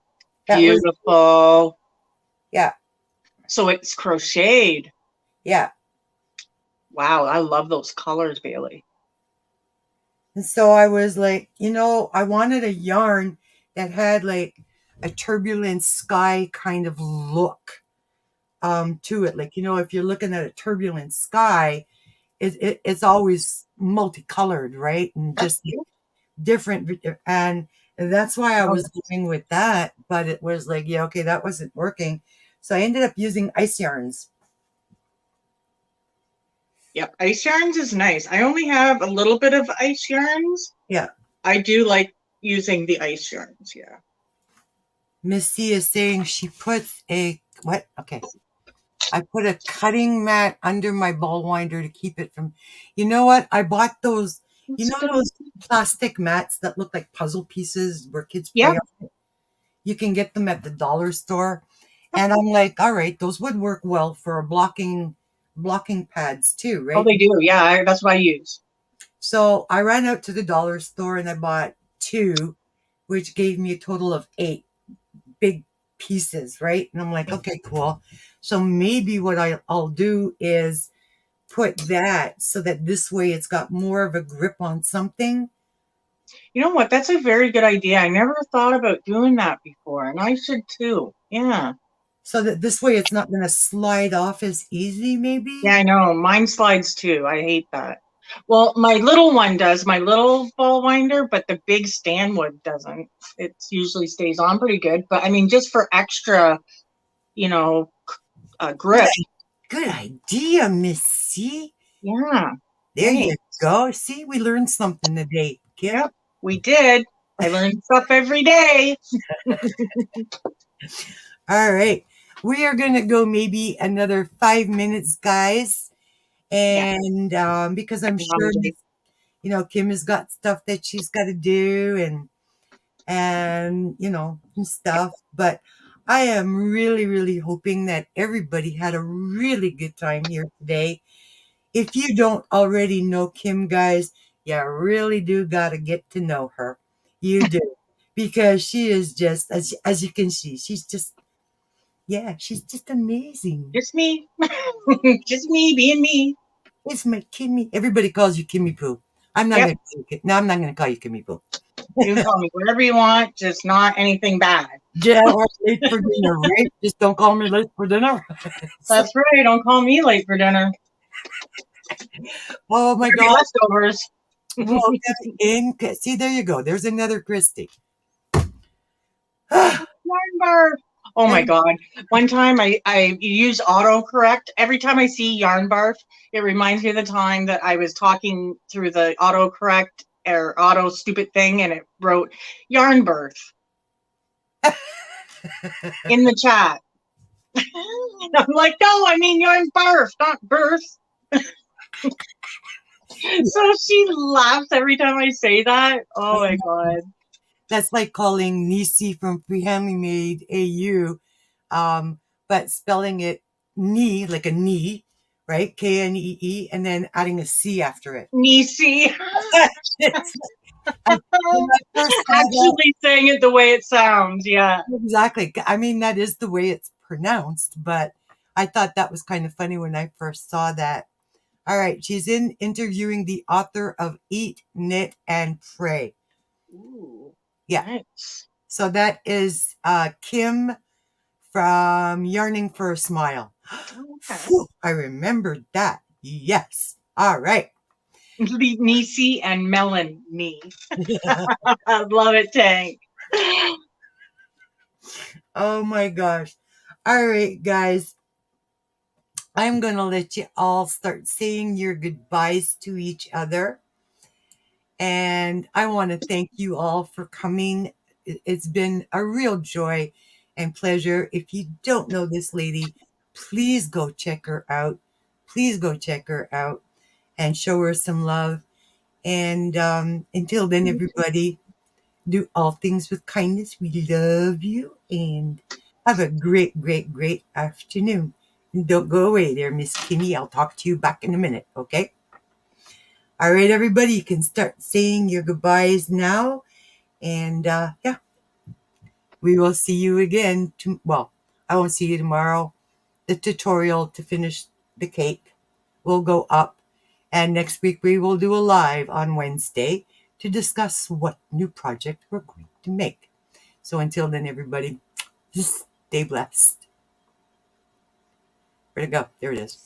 That was Beautiful. yeah, So it's crocheted. yeah. Wow, I love those colors, Bailey. And so I was like, I wanted a yarn that had like a turbulent sky kind of look to it. Like, if you're looking at a turbulent sky, it's always multicolored, right? And just like, different. And that's why I was going with that. But it was like, yeah, okay, that wasn't working. So I ended up using ice yarns. Yep, ice yarns is nice. I only have a little bit of ice yarns. Yeah. I do like using the ice yarns, yeah. Missy is saying she puts a what? Okay. I put a cutting mat under my ball winder to keep it from. You know what? I bought those. You That's a know good those idea. plastic mats that look like puzzle pieces where kids play Yep. on. You can get them at the dollar store, and I'm like, all right, those would work well for blocking pads too, Oh, right? they do. Yeah, that's what I use. So I ran out to the dollar store and I bought two, which gave me a total of 8 big pieces, right? And I'm like, okay, cool. So maybe what I'll do is put that so that this way it's got more of a grip on something. You know what? That's a very good idea. I never thought about doing that before, and I should too. Yeah. So that this way it's not going to slide off as easy, Yeah, maybe. I know. Mine slides too. I hate that. Well, my little one does, my little ball winder, but the big Stanwood doesn't. It usually stays on pretty good. But I mean, just for extra, you know, Good, grip. good idea, Missy. Yeah. There you Thanks. go. See, we learned something today, Kim. Yep, we did. I learn stuff every day. All right. We are going to go maybe another 5 minutes, guys. Yeah. And because I'm sure, Kim has got stuff that she's got to do and Yep. stuff. But I am really, really hoping that everybody had a really good time here today. If you don't already know Kim, guys, you really do got to get to know her. You do. Because she is just, as you can see, she's just amazing. Just me. Just me being me. It's my Kimmy. Everybody calls you Kimmy Poo. I'm not Yep. going to. No, I'm not going to call you Kimmy Poo. You can call me whatever you want, just not anything bad. Yeah, or late for dinner, right? Just don't call me late for dinner. So- That's right. Don't call me late for dinner. oh my Better be God. leftovers. Well, see, there you go. There's another Christy. and, Yarn barf. Oh my God. One time I use autocorrect. Every time I see yarn barf, it reminds me of the time that I was talking through the autocorrect or auto stupid thing and it wrote yarn birth in the chat. I'm like, no, I mean yarn barf, not birth. So she laughs every time I say that. Oh my God. that's like calling Nisi from Free Handly Made AU, but spelling it knee, like a knee, right? Knee, and then adding a C after it. Nisi. When I first saw that, Actually saying it the way it sounds. Yeah. exactly. I mean, that is the way it's pronounced, but I thought that was kind of funny when I first saw that. All right, she's interviewing the author of Eat, Knit, and Pray. Ooh, Yeah, nice. so that is Kim from Yarning for a Smile. Okay. Whew, I remembered that. Yes. All right. Nisi and Melanie. I love it, Tank. oh my gosh. All right, guys. I'm going to let you all start saying your goodbyes to each other. And I want to thank you all for coming. It's been a real joy and pleasure. If you don't know this lady, please go check her out. Please go check her out and show her some love. And until then, everybody, do all things with kindness. We love you and have a great, great, great afternoon. And don't go away there, Miss Kimmy. I'll talk to you back in a minute, okay? All right, everybody, you can start saying your goodbyes now. And yeah, we will see you again. Well, I won't see you tomorrow. The tutorial to finish the cake will go up. And next week we will do a live on Wednesday to discuss what new project we're going to make. So until then, everybody, just stay blessed. Where'd it go? There it is.